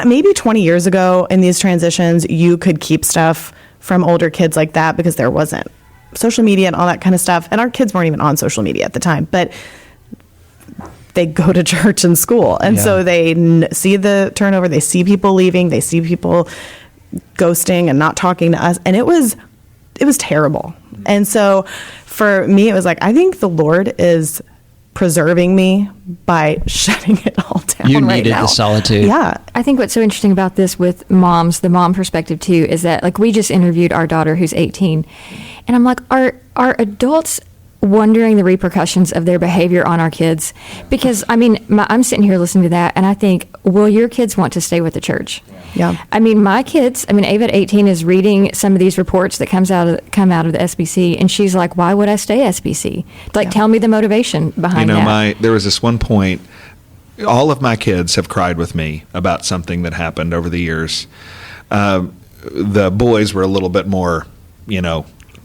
D: maybe 20 years ago in these transitions, you could keep stuff from older kids like that because there wasn't social media and all that kind of stuff. And our kids weren't even on social media at the time, but they go to church and school. And so they see the turnover, they see people leaving, they see people ghosting and not talking to us. And it was terrible. And so for me, it was like, I think the Lord is preserving me by shutting it all down.
B: You
D: right
B: needed
D: now.
B: the solitude.
D: Yeah.
C: I think what's so interesting about this with moms, the mom perspective too, is that like we just interviewed our daughter who's 18, and I'm like, are adults wondering the repercussions of their behavior on our kids? Because I mean, I'm sitting here listening to that, and I think, will your kids want to stay with the church?
D: Yeah.
C: I mean, my kids, Ava at 18 is reading some of these reports that come out of the SBC, and she's like, why would I stay SBC? Like, tell me the motivation behind that.
A: There was this one point, all of my kids have cried with me about something that happened over the years. The boys were a little bit more,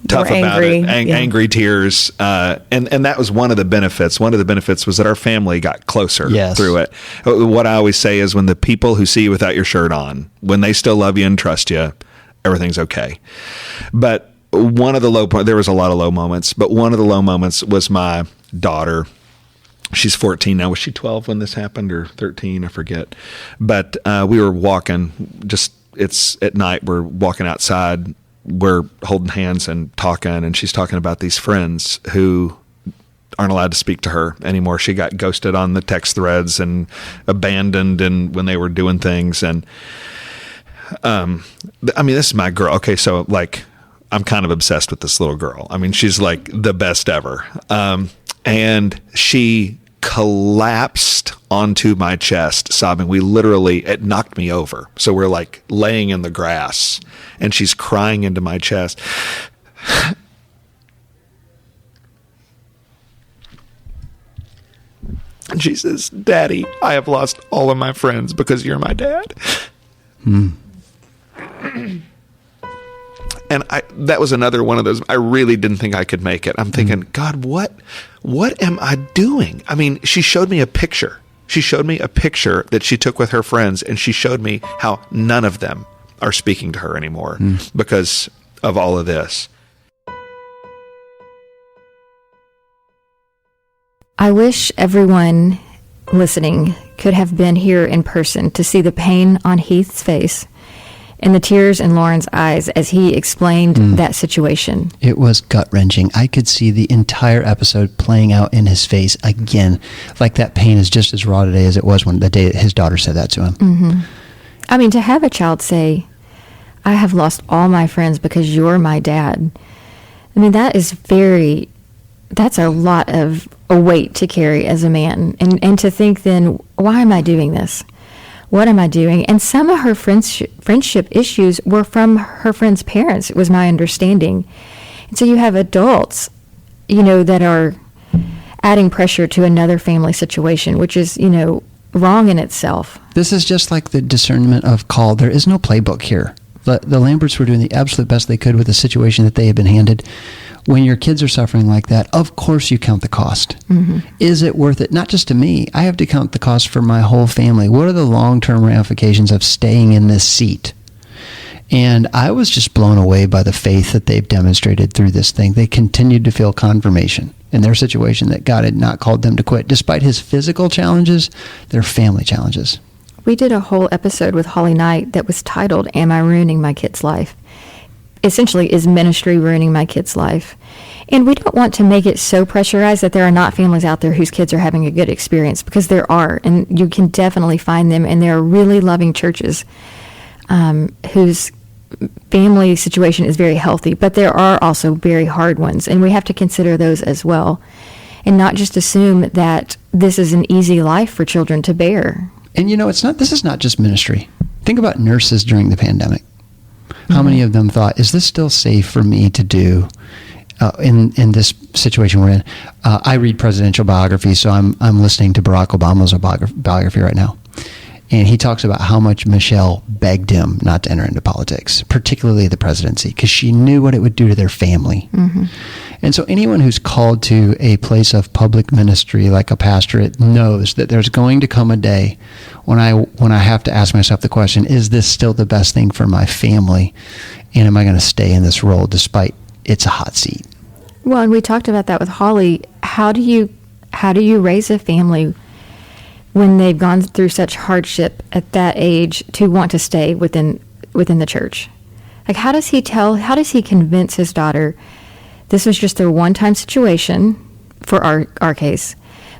A: tough about it, angry tears. And that was one of the benefits. One of the benefits was that our family got closer through it. What I always say is when the people who see you without your shirt on, when they still love you and trust you, everything's okay. But one of the low points, there was a lot of low moments, but one of the low moments was my daughter. She's 14 now. Was she 12 when this happened, or 13? I forget. But we were walking, it's at night, we're walking outside, we're holding hands and talking, and she's talking about these friends who aren't allowed to speak to her anymore. She got ghosted on the text threads and abandoned when they were doing things. And this is my girl. Okay, so like I'm kind of obsessed with this little girl. She's like the best ever. And she collapsed onto my chest sobbing. It knocked me over. So we're like laying in the grass and she's crying into my chest. She says, Daddy, I have lost all of my friends because you're my dad. And that was another one of those. I really didn't think I could make it. I'm thinking, God, what am I doing? I mean, she showed me a picture. She showed me a picture that she took with her friends, and she showed me how none of them are speaking to her anymore because of all of this.
C: I wish everyone listening could have been here in person to see the pain on Heath's face and the tears in Lauren's eyes as he explained that situation.
B: It was gut-wrenching. I could see the entire episode playing out in his face again. Like that pain is just as raw today as it was when the day that his daughter said that to him.
C: Mm-hmm. I mean, to have a child say, I have lost all my friends because you're my dad. I mean, that's a lot of a weight to carry as a man. And to think then, why am I doing this? What am I doing? And some of her friendship issues were from her friends' parents, was my understanding. And so you have adults, that are adding pressure to another family situation, which is, wrong in itself.
B: This is just like the discernment of call. There is no playbook here. The Lamberts were doing the absolute best they could with the situation that they had been handed. When your kids are suffering like that, of course you count the cost. Mm-hmm. Is it worth it? Not just to me. I have to count the cost for my whole family. What are the long-term ramifications of staying in this seat? And I was just blown away by the faith that they've demonstrated through this thing. They continued to feel confirmation in their situation that God had not called them to quit. Despite his physical challenges, their family challenges.
C: We did a whole episode with Holly Knight that was titled, Am I Ruining My Kid's Life? Essentially, is ministry ruining my kid's life? And we don't want to make it so pressurized that there are not families out there whose kids are having a good experience, because there are, and you can definitely find them, and there are really loving churches whose family situation is very healthy, but there are also very hard ones, and we have to consider those as well, and not just assume that this is an easy life for children to bear.
B: And this is not just ministry. Think about nurses during the pandemic. How many of them thought, is this still safe for me to do in this situation we're in? I read presidential biographies, so I'm listening to Barack Obama's biography right now. And he talks about how much Michelle begged him not to enter into politics, particularly the presidency, because she knew what it would do to their family. Mm-hmm. And so anyone who's called to a place of public ministry like a pastorate knows that there's going to come a day when I have to ask myself the question, is this still the best thing for my family? And am I going to stay in this role despite it's a hot seat?
C: Well, and we talked about that with Holly. How do you raise a family when they've gone through such hardship at that age to want to stay within the church? Like, how does he convince his daughter this was just a one-time situation for our case,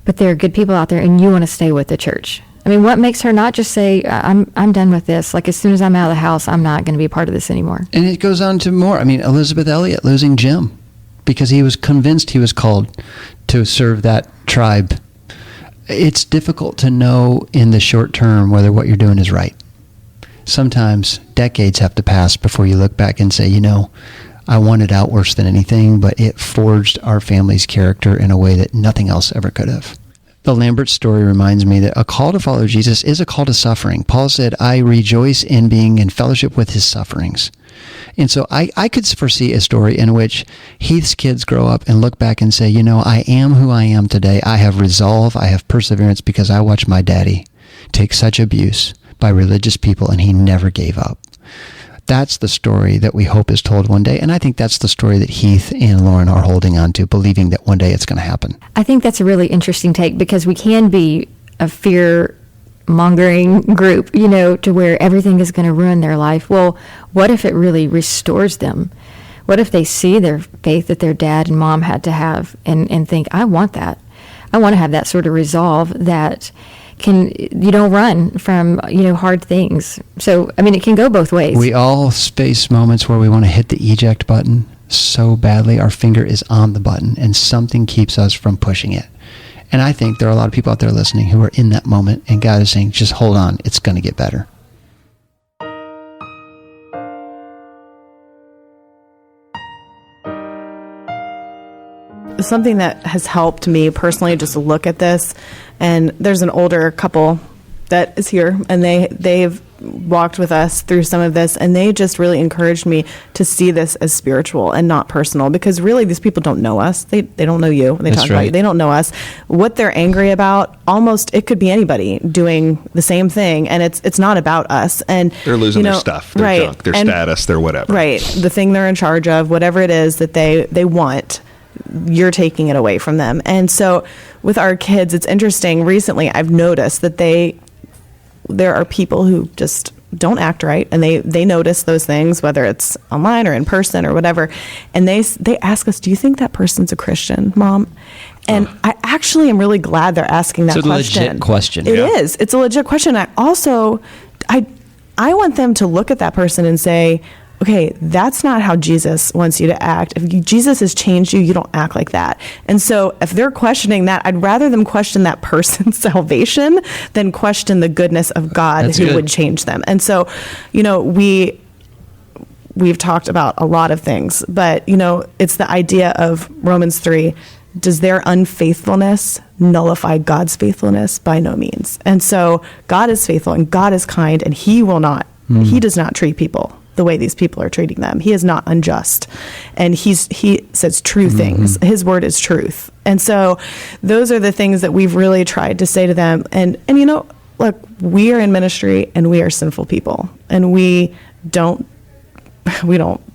C: but there are good people out there and you want to stay with the church? I mean, what makes her not just say, I'm done with this? Like, as soon as I'm out of the house, I'm not going to be a part of this anymore.
B: And it goes on to more. I mean, Elizabeth Elliot losing Jim because he was convinced he was called to serve that tribe. It's difficult to know in the short term whether what you're doing is right. Sometimes decades have to pass before you look back and say, I wanted out worse than anything, but it forged our family's character in a way that nothing else ever could have. The Lambert story reminds me that a call to follow Jesus is a call to suffering. Paul said, I rejoice in being in fellowship with his sufferings. And so I could foresee a story in which Heath's kids grow up and look back and say, I am who I am today. I have resolve. I have perseverance because I watched my daddy take such abuse by religious people and he never gave up. That's the story that we hope is told one day. And I think that's the story that Heath and Lauren are holding on to, believing that one day it's going to happen.
C: I think that's a really interesting take, because we can be a fear-mongering group, to where everything is going to ruin their life. Well, what if it really restores them? What if they see their faith that their dad and mom had to have and think, I want that. I want to have that sort of resolve that you don't run from, hard things. So, it can go both ways.
B: We all face moments where we want to hit the eject button so badly. Our finger is on the button and something keeps us from pushing it. And I think there are a lot of people out there listening who are in that moment and God is saying, just hold on, it's going to get better.
D: something that has helped me personally just to look at this, and there's an older couple that is here, and they've walked with us through some of this, and they just really encouraged me to see this as spiritual and not personal, because really these people don't know us. They don't know you. When they
B: That's
D: talk about you, they don't know us. What they're angry about, almost it could be anybody doing the same thing, and it's not about us. And
A: they're losing their stuff, their junk, their status, their whatever.
D: Right. The thing they're in charge of, whatever it is that they want, you're taking it away from them. And so with our kids, it's interesting. Recently, I've noticed that there are people who just don't act right, and they notice those things, whether it's online or in person or whatever, and they ask us, do you think that person's a Christian, Mom? And I actually am really glad they're asking that question.
B: It's a legit question.
D: It is. It's a legit question. I want them to look at that person and say, okay, that's not how Jesus wants you to act. If Jesus has changed you, you don't act like that. And so if they're questioning that, I'd rather them question that person's salvation than question the goodness of God
B: That's
D: who
B: good.
D: would change them. And so, we've talked about a lot of things, but, it's the idea of Romans 3. Does their unfaithfulness nullify God's faithfulness? By no means. And so God is faithful and God is kind, and he does not treat people the way these people are treating them. He is not unjust, and he says true things. His word is truth. And so those are the things that we've really tried to say to them. And look, we are in ministry and we are sinful people, and we don't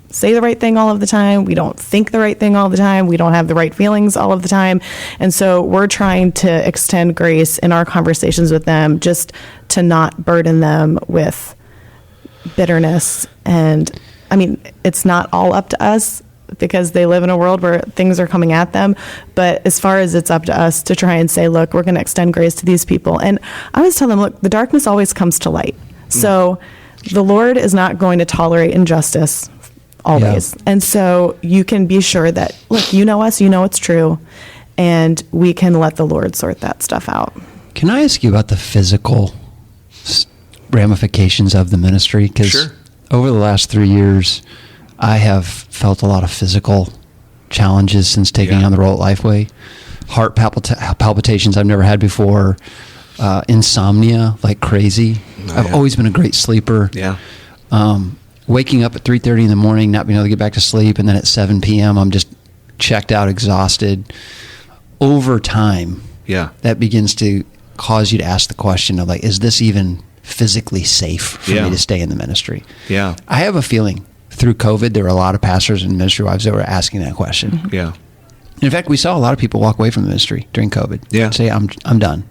D: say the right thing all of the time. We don't think the right thing all the time. We don't have the right feelings all of the time. And so we're trying to extend grace in our conversations with them, just to not burden them with bitterness. And it's not all up to us, because they live in a world where things are coming at them. But as far as it's up to us to try and say, look, we're going to extend grace to these people. And I always tell them, look, the darkness always comes to light. So the Lord is not going to tolerate injustice always. Yeah. And so you can be sure that, look, you know us, you know it's true, and we can let the Lord sort that stuff out.
B: Can I ask you about the physical ramifications of the ministry? Because over the last 3 years, I have felt a lot of physical challenges since taking on the role at Lifeway. Heart palpitations I've never had before. Insomnia like crazy. I've always been a great sleeper. Waking up at 3:30 in the morning, not being able to get back to sleep, and then at 7 p.m. I'm just checked out, exhausted. Over time, that begins to cause you to ask the question of, like, is this even physically safe for me to stay in the ministry? I have a feeling through COVID, there were a lot of pastors and ministry wives that were asking that question. In fact, we saw a lot of people walk away from the ministry during COVID. Say, I'm done.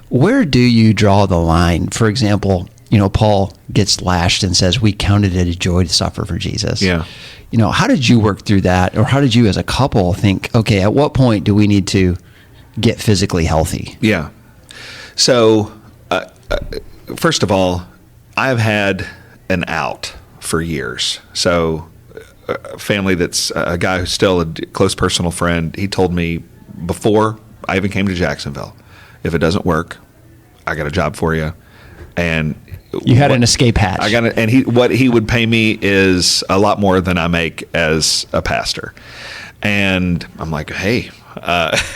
B: Where do you draw the line? For example, Paul gets lashed and says, we counted it a joy to suffer for Jesus. How did you work through that? Or how did you as a couple think, okay, at what point do we need to get physically healthy?
A: So, first of all, I've had an out for years. So a family that's a guy who's still a close personal friend, he told me before I even came to Jacksonville, if it doesn't work, I got a job for you. And
B: you had an escape hatch.
A: What he would pay me is a lot more than I make as a pastor. And I'm like, hey,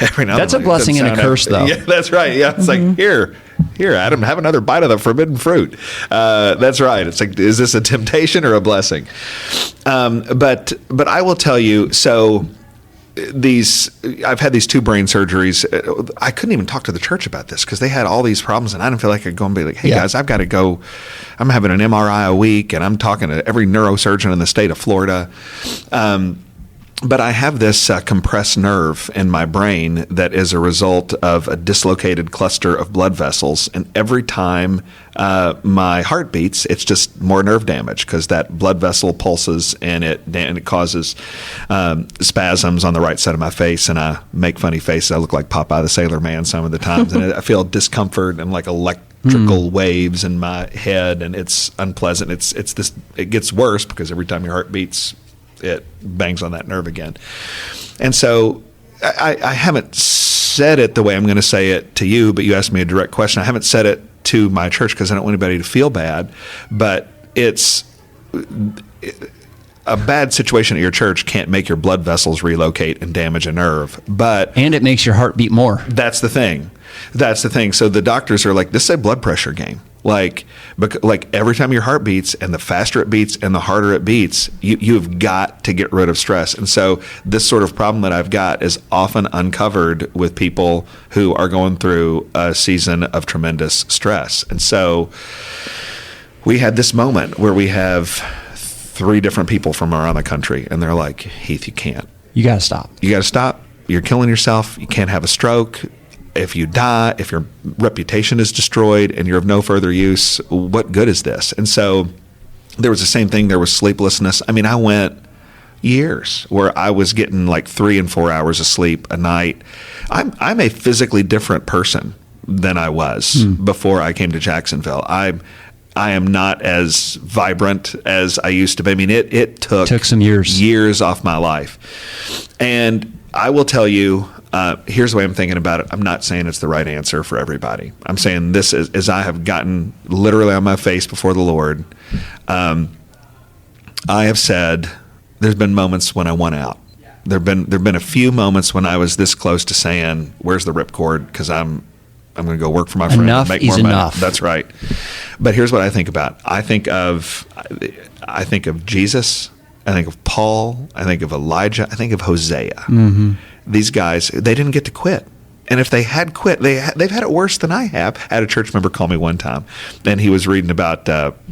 A: every now
B: that's a blessing and a curse, though.
A: Yeah, that's right. Yeah, it's like, here, Adam, have another bite of the forbidden fruit. That's right. It's like, is this a temptation or a blessing? But I will tell you, so I've had these 2 brain surgeries. I couldn't even talk to the church about this because they had all these problems, and I didn't feel like I could go and be like, hey guys, I've got to go. I'm having an MRI a week, and I'm talking to every neurosurgeon in the state of Florida. But I have this compressed nerve in my brain that is a result of a dislocated cluster of blood vessels. And every time my heart beats, it's just more nerve damage because that blood vessel pulses and it causes spasms on the right side of my face. And I make funny faces. I look like Popeye the Sailor Man some of the times. And I feel discomfort and like electrical waves in my head. And it's unpleasant. It gets worse because every time your heart beats, it bangs on that nerve again. And so I haven't said it the way I'm going to say it to you, but you asked me a direct question. I haven't said it to my church because I don't want anybody to feel bad, but a bad situation at your church can't make your blood vessels relocate and damage a nerve,
B: and it makes your heart beat more.
A: That's the thing. So the doctors are like, this is a blood pressure game. Like every time your heart beats, and the faster it beats and the harder it beats, you've got to get rid of stress. And so this sort of problem that I've got is often uncovered with people who are going through a season of tremendous stress. And so we had this moment where we have 3 different people from around the country, and they're like, Heath, you can't.
B: You got to stop.
A: You got to stop. You're killing yourself. You can't have a stroke. If you die, if your reputation is destroyed and you're of no further use, what good is this? And so there was the same thing. There was sleeplessness. I mean, I went years where I was getting like 3 and 4 hours of sleep a night. I'm a physically different person than I was before I came to Jacksonville. I am not as vibrant as I used to be. I mean, it took
B: some years
A: off my life. And I will tell you, here's the way I'm thinking about it. I'm not saying it's the right answer for everybody. I'm saying this is, as I have gotten literally on my face before the Lord, I have said there's been moments when I want out. There've been a few moments when I was this close to saying, where's the ripcord? Because I'm going to go work for my friend and make more money.
B: Enough.
A: That's right. But here's what I think about. I think of Jesus. I think of Paul. I think of Elijah. I think of Hosea. Mm-hmm. These guys, they didn't get to quit. And if they had quit, they've had it worse than I have. I had a church member call me one time, and he was reading about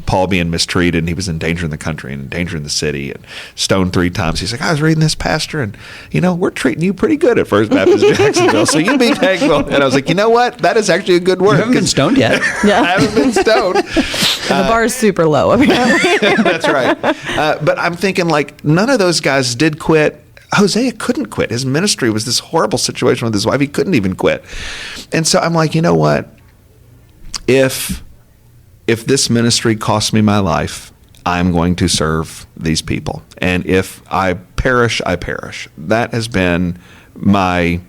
A: Paul being mistreated, and he was endangering the country and endangering the city, and stoned 3 times. He's like, I was reading this, Pastor, and, we're treating you pretty good at First Baptist Jacksonville, so you be thankful. And I was like, you know what? That is actually a good word.
B: You haven't been stoned yet.
A: Yeah. I haven't been stoned.
D: The bar is super low, apparently.
A: That's right. But I'm thinking, like, none of those guys did quit. Hosea couldn't quit. His ministry was this horrible situation with his wife. He couldn't even quit. And so I'm like, you know what? If this ministry costs me my life, I'm going to serve these people. And if I perish, I perish. That has been my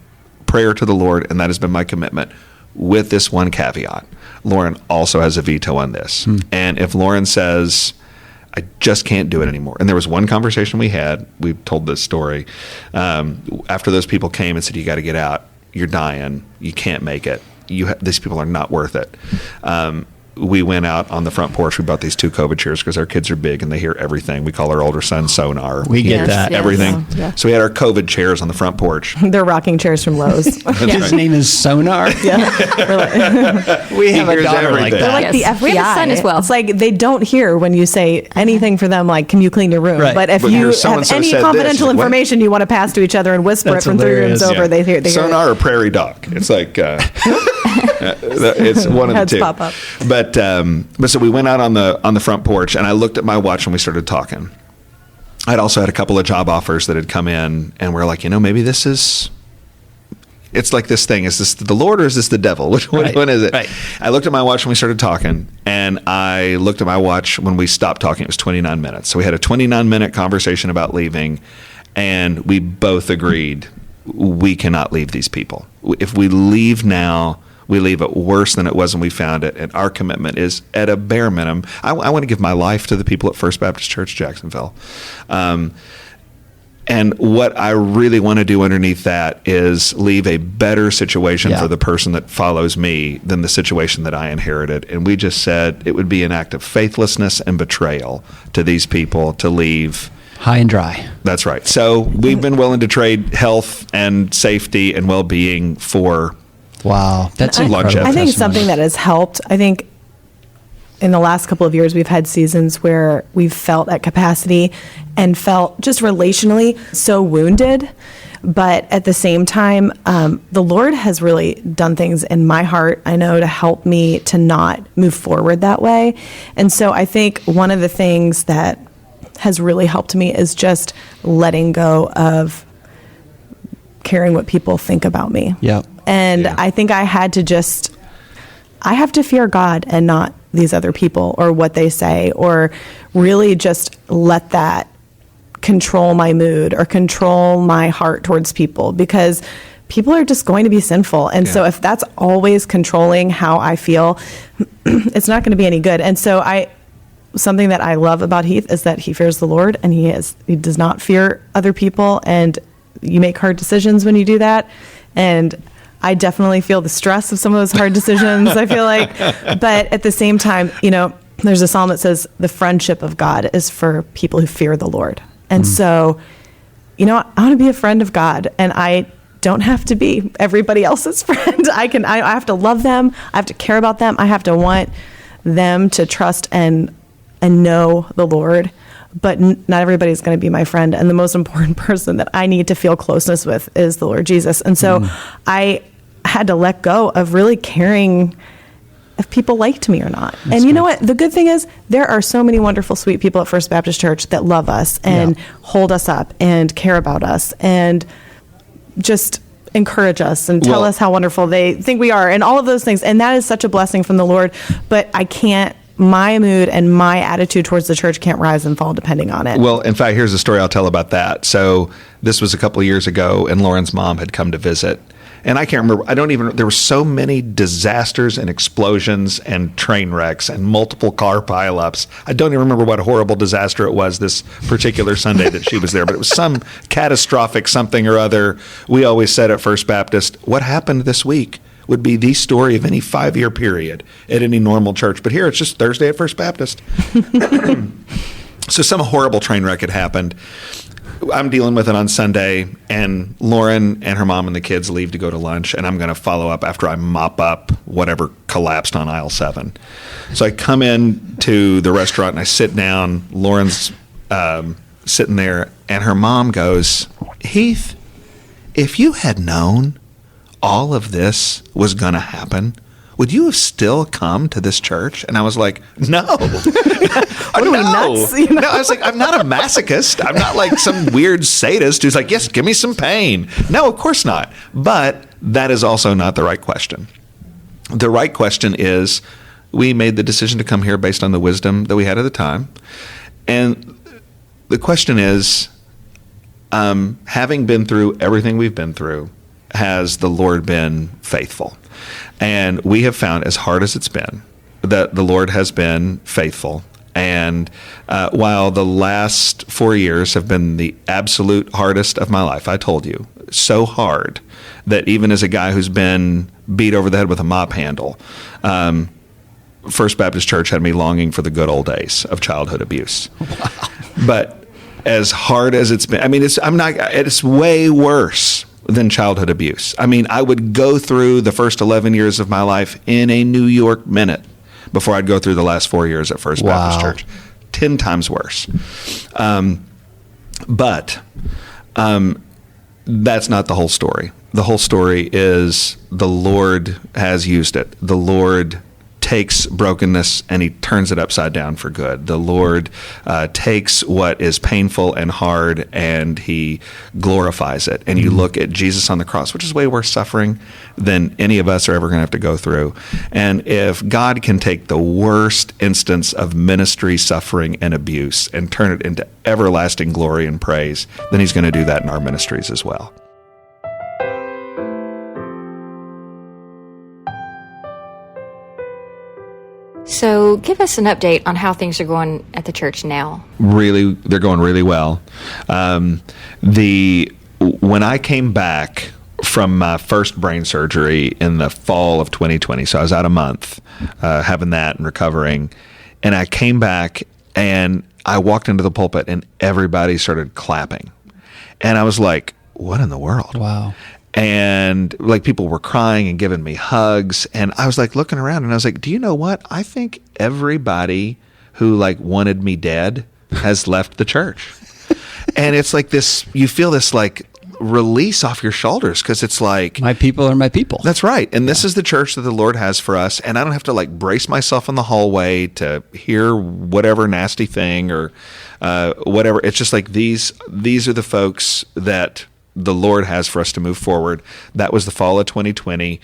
A: prayer to the Lord, and that has been my commitment, with this one caveat. Lauren also has a veto on this. And if Lauren says, I just can't do it anymore. And there was one conversation we had. We told this story. After those people came and said, you got to get out. You're dying. You can't make it. These people are not worth it. We went out on the front porch. We bought these 2 COVID chairs because our kids are big and they hear everything. We call our older son Sonar.
B: We get that.
A: Everything.
D: Yeah.
A: So we had our COVID chairs on the front porch.
D: They're rocking chairs from Lowe's.
B: His name is Sonar.
D: Yeah.
B: We have a daughter like
D: They're
B: that.
D: like the FBI.
C: We have a son as well.
D: It's like they don't hear when you say anything for them, like, can you clean your room?
B: Right.
D: But if
A: But
D: you
A: here,
D: have
A: so-and-so
D: any
A: said
D: confidential
A: this. What?
D: information you want to pass to each other and whisper
B: That's
D: it from 3 rooms
B: hilarious.
D: over, they hear it.
A: Sonar or prairie dog. It's like it's one of the
D: Heads
A: two.
D: pop up.
A: But so we went out on the front porch, and I looked at my watch when we started talking. I'd also had a couple of job offers that had come in, and we're like, maybe this is. It's like this thing. Is this the Lord or is this the devil? Which one is it?
B: Right.
A: I looked at my watch when we started talking, and I looked at my watch when we stopped talking. It was 29 minutes. So we had a 29-minute conversation about leaving, and we both agreed we cannot leave these people. If we leave now, we leave it worse than it was when we found it. And our commitment is, at a bare minimum, I want to give my life to the people at First Baptist Church Jacksonville. And what I really want to do underneath that is leave a better situation for the person that follows me than the situation that I inherited. And we just said it would be an act of faithlessness and betrayal to these people to leave
B: high and dry.
A: That's right. So we've been willing to trade health and safety and well-being for
B: That's incredible.
D: I think something that has helped, I think in the last couple of years, we've had seasons where we've felt at capacity and felt just relationally so wounded. But at the same time, the Lord has really done things in my heart, I know, to help me to not move forward that way. And so I think one of the things that has really helped me is just letting go of caring what people think about me.
B: Yep.
D: And I think I have to fear God and not these other people or what they say, or really just let that control my mood or control my heart towards people, because people are just going to be sinful. And so if that's always controlling how I feel, it's not going to be any good. And so something that I love about Heath is that he fears the Lord, and he does not fear other people, and you make hard decisions when you do that. And I definitely feel the stress of some of those hard decisions, I feel like. But at the same time, there's a psalm that says the friendship of God is for people who fear the Lord. And so, I want to be a friend of God, and I don't have to be everybody else's friend. I have to love them. I have to care about them. I have to want them to trust and know the Lord, but not everybody's going to be my friend. And the most important person that I need to feel closeness with is the Lord Jesus. And so I had to let go of really caring if people liked me or not. And you know what? The good thing is there are so many wonderful, sweet people at First Baptist Church that love us and hold us up and care about us and just encourage us and tell us how wonderful they think we are and all of those things. And that is such a blessing from the Lord. But my mood and my attitude towards the church can't rise and fall depending on it.
A: Well, in fact, here's a story I'll tell about that. So this was a couple of years ago, and Lauren's mom had come to visit. And I can't remember, there were so many disasters and explosions and train wrecks and multiple car pileups. I don't even remember what horrible disaster it was this particular Sunday that she was there, but it was some catastrophic something or other. We always said at First Baptist, what happened this week would be the story of any 5-year period at any normal church. But here it's just Thursday at First Baptist. So some horrible train wreck had happened. I'm dealing with it on Sunday, and Lauren and her mom and the kids leave to go to lunch, and I'm going to follow up after I mop up whatever collapsed on aisle 7. So I come in to the restaurant, and I sit down. Lauren's sitting there, and her mom goes, Heath, if you had known all of this was going to happen, would you have still come to this church? And I was like, no.
D: What are we, nuts?
A: No, I was like, I'm not a masochist. I'm not like some weird sadist who's like, yes, give me some pain. No, of course not. But that is also not the right question. The right question is, we made the decision to come here based on the wisdom that we had at the time. And the question is, having been through everything we've been through, has the Lord been faithful? And we have found, as hard as it's been, that the Lord has been faithful. And while the last 4 years have been the absolute hardest of my life, I told you, so hard that even as a guy who's been beat over the head with a mop handle, First Baptist Church had me longing for the good old days of childhood abuse. Wow. But as hard as it's been, it's way worse than childhood abuse. I mean, I would go through the first 11 years of my life in a New York minute before I'd go through the last 4 years at First Baptist Church. 10 times worse. But that's not the whole story. The whole story is the Lord has used it. The Lord takes brokenness and he turns it upside down for good. The Lord takes what is painful and hard and he glorifies it. And you look at Jesus on the cross, which is way worse suffering than any of us are ever going to have to go through. And if God can take the worst instance of ministry, suffering, and abuse and turn it into everlasting glory and praise, then he's going to do that in our ministries as well.
C: So give us an update on how things are going at the church now.
A: Really, they're going really well. When I came back from my first brain surgery in the fall of 2020, so I was out a month having that and recovering, and I came back and I walked into the pulpit and everybody started clapping. And I was like, what in the world?
B: Wow.
A: And like people were crying and giving me hugs. And I was like looking around and I was like, do you know what? I think everybody who like wanted me dead has left the church. And it's like this, you feel this like release off your shoulders because it's like,
B: my people are my people.
A: That's right. And this is the church that the Lord has for us. And I don't have to like brace myself in the hallway to hear whatever nasty thing or whatever. It's just like these are the folks that the Lord has for us to move forward. That was the fall of 2020.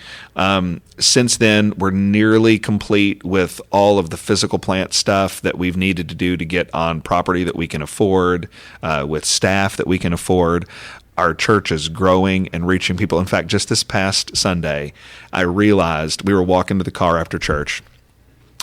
A: Since then, we're nearly complete with all of the physical plant stuff that we've needed to do to get on property that we can afford, with staff that we can afford. Our church is growing and reaching people. In fact, just this past Sunday, I realized we were walking to the car after church,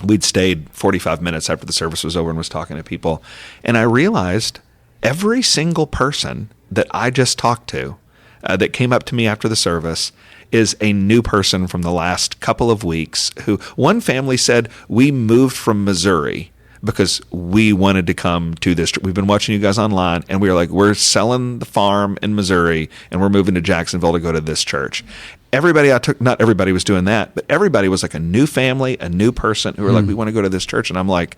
A: we'd stayed 45 minutes after the service was over and was talking to people. And I realized every single person that I just talked to that came up to me after the service is a new person from the last couple of weeks who one family said, we moved from Missouri because we wanted to come to this. We've been watching you guys online, and we were like, we're selling the farm in Missouri, and we're moving to Jacksonville to go to this church. Everybody I took, not everybody was doing that, but everybody was like a new family, a new person who were like, we want to go to this church. And I'm like,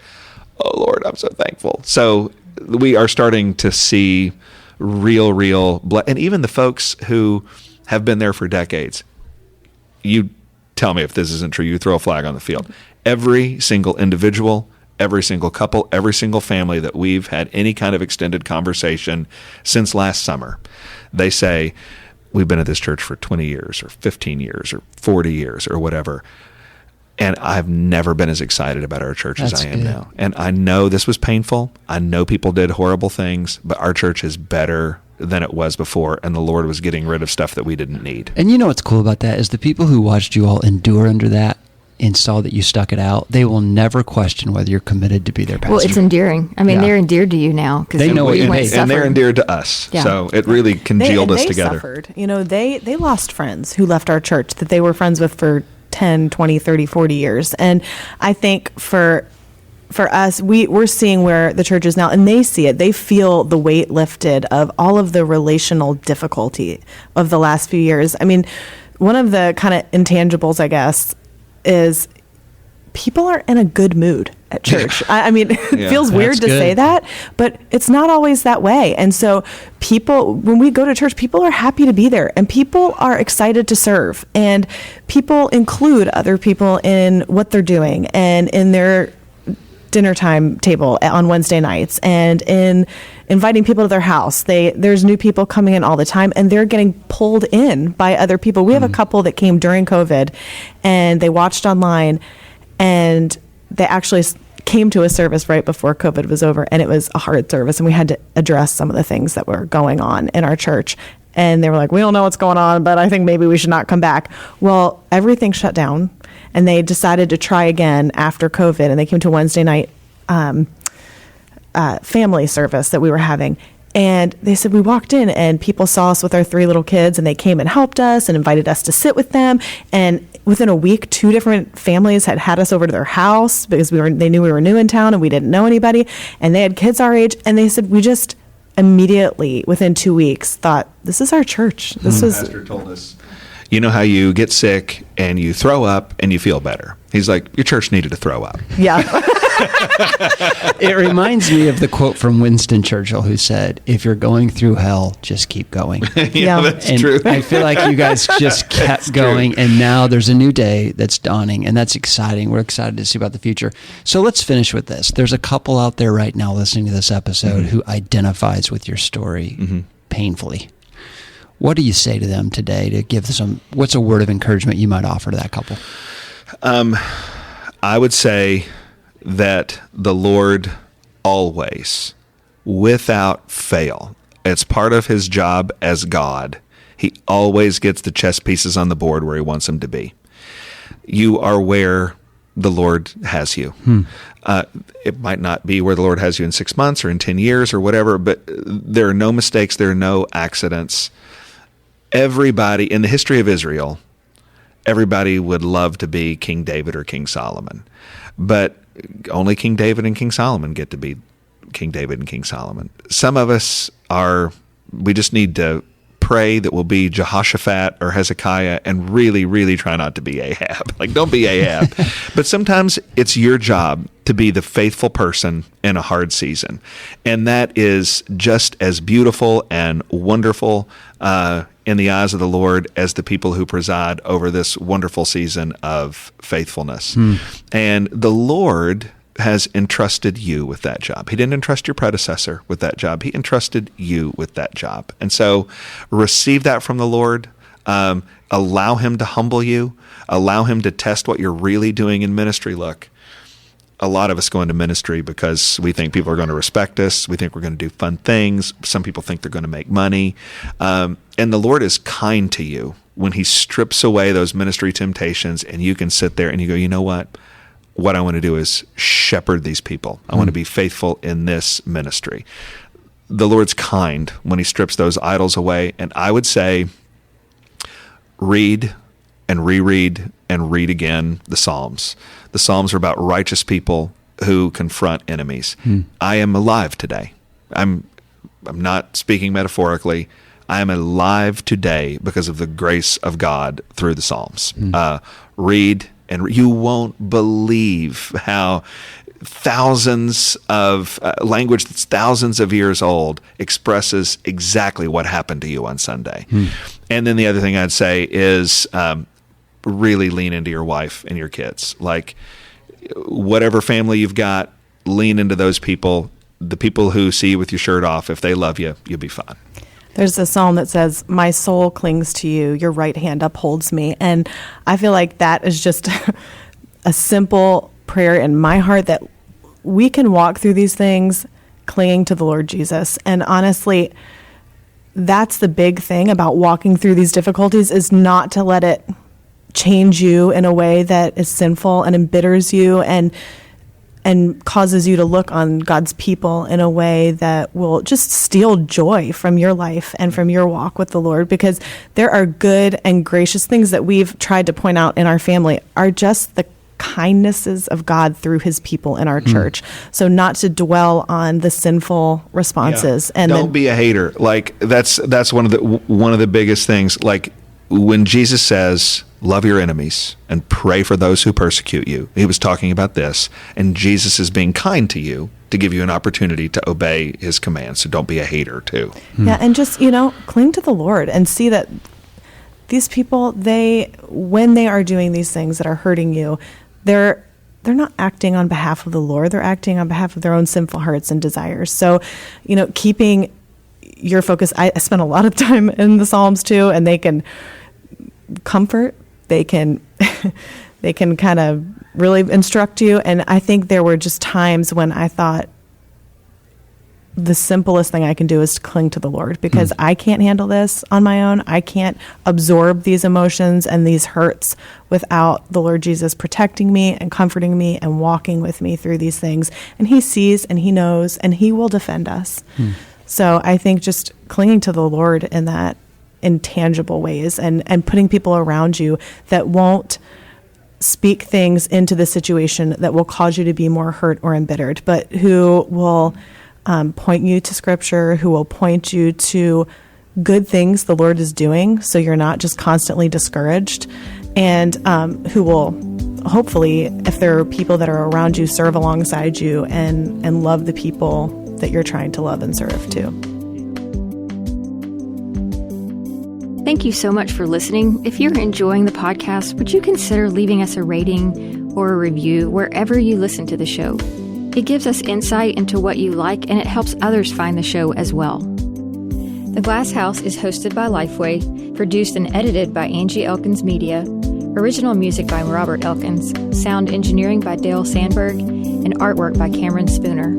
A: oh, Lord, I'm so thankful. So we are starting to see real, and even the folks who have been there for decades. You tell me if this isn't true. You throw a flag on the field. Every single individual, every single couple, every single family that we've had any kind of extended conversation since last summer, they say, we've been at this church for 20 years or 15 years or 40 years or whatever. And I've never been as excited about our church as I am now. And I know this was painful. I know people did horrible things, but our church is better than it was before, and the Lord was getting rid of stuff that we didn't need.
B: And you know what's cool about that is the people who watched you all endure under that and saw that you stuck it out, they will never question whether you're committed to be their pastor.
C: Well, it's endearing. I mean, they're endeared to you now.
B: They know what you hate.
A: And they're endeared to us. Yeah. So it really congealed us together.
D: Suffered. You know, they lost friends who left our church that they were friends with for 10, 20, 30, 40 years. And I think for us, we're seeing where the church is now, and they see it. They feel the weight lifted of all of the relational difficulty of the last few years. I mean, one of the kind of intangibles, I guess, is people are in a good mood at church. I mean, it feels weird to say that, but it's not always that way. And so people, when we go to church, people are happy to be there, and people are excited to serve, and people include other people in what they're doing and in their dinner time table on Wednesday nights and in inviting people to their house. There's new people coming in all the time, and they're getting pulled in by other people. We have a couple that came during COVID, and they watched online, and they actually came to a service right before COVID was over, and it was a hard service, and we had to address some of the things that were going on in our church. And they were like, we don't know what's going on, but I think maybe we should not come back. Well, everything shut down, and they decided to try again after COVID, and they came to Wednesday night family service that we were having. And they said, we walked in and people saw us with our 3 little kids, and they came and helped us and invited us to sit with them. And within a week, 2 different families had us over to their house because they knew we were new in town and we didn't know anybody. And they had kids our age. And they said, we just immediately, within 2 weeks, thought, this is our church. This was.
A: Pastor told us, you know how you get sick and you throw up and you feel better. He's like, your church needed to throw up.
D: Yeah.
B: It reminds me of the quote from Winston Churchill, who said, if you're going through hell, just keep going.
A: Yeah, that's true.
B: I feel like you guys just kept going, and now there's a new day that's dawning, and that's exciting. We're excited to see about the future. So let's finish with this. There's a couple out there right now listening to this episode who identifies with your story painfully. What do you say to them today to give them, what's a word of encouragement you might offer to that couple?
A: I would say that the Lord always, without fail, it's part of his job as God. He always gets the chess pieces on the board where he wants them to be. You are where the Lord has you. It might not be where the Lord has you in 6 months or in 10 years or whatever, but there are no mistakes. There are no accidents. Everybody in the history of Israel, everybody would love to be King David or King Solomon, but only King David and King Solomon get to be King David and King Solomon. Some of us we just need to pray that we'll be Jehoshaphat or Hezekiah and really, really try not to be Ahab. Like, don't be Ahab. But sometimes it's your job to be the faithful person in a hard season. And that is just as beautiful and wonderful in the eyes of the Lord as the people who preside over this wonderful season of faithfulness. And the Lord has entrusted you with that job. He didn't entrust your predecessor with that job. He entrusted you with that job. And so receive that from the Lord. Allow him to humble you. Allow him to test what you're really doing in ministry. Look, a lot of us go into ministry because we think people are going to respect us. We think we're going to do fun things. Some people think they're going to make money. And the Lord is kind to you when he strips away those ministry temptations, and you can sit there and you go, you know what? what I want to do is shepherd these people. I want to be faithful in this ministry. The Lord's kind when he strips those idols away. And I would say, read and reread and read again the Psalms. The Psalms are about righteous people who confront enemies. I am alive today. I'm not speaking metaphorically. I am alive today because of the grace of God through the Psalms. Read, and you won't believe how thousands of language that's thousands of years old expresses exactly what happened to you on Sunday. And then the other thing I'd say is really lean into your wife and your kids. Like, whatever family you've got, lean into those people. The people who see you with your shirt off, if they love you, you'll be fine.
D: There's a psalm that says, "My soul clings to you, your right hand upholds me." And I feel like that is just a simple prayer in my heart, that we can walk through these things clinging to the Lord Jesus. And honestly, that's the big thing about walking through these difficulties, is not to let it change you in a way that is sinful and embitters you and causes you to look on God's people in a way that will just steal joy from your life and from your walk with the Lord. Because there are good and gracious things that we've tried to point out in our family are just the kindnesses of God through his people in our church. So not to dwell on the sinful responses.
A: And don't be a hater. Like, that's one of the biggest things. Like, when Jesus says, love your enemies and pray for those who persecute you, he was talking about this, and Jesus is being kind to you to give you an opportunity to obey his commands. So don't be a hater too.
D: Yeah, and just, cling to the Lord and see that these people, when they are doing these things that are hurting you, they're not acting on behalf of the Lord. They're acting on behalf of their own sinful hearts and desires. So, keeping your focus. I spent a lot of time in the Psalms too, and they can comfort. They can kind of really instruct you. And I think there were just times when I thought the simplest thing I can do is to cling to the Lord, because I can't handle this on my own. I can't absorb these emotions and these hurts without the Lord Jesus protecting me and comforting me and walking with me through these things. And he sees and he knows and he will defend us. So I think just clinging to the Lord in that intangible ways and putting people around you that won't speak things into the situation that will cause you to be more hurt or embittered, but who will point you to Scripture, who will point you to good things the Lord is doing, so you're not just constantly discouraged, and who will hopefully, if there are people that are around you, serve alongside you and love the people that you're trying to love and serve too.
C: Thank you so much for listening. If you're enjoying the podcast, would you consider leaving us a rating or a review wherever you listen to the show? It gives us insight into what you like, and it helps others find the show as well. The Glass House is hosted by Lifeway, produced and edited by Angie Elkins Media, original music by Robert Elkins, sound engineering by Dale Sandberg, and artwork by Cameron Spooner.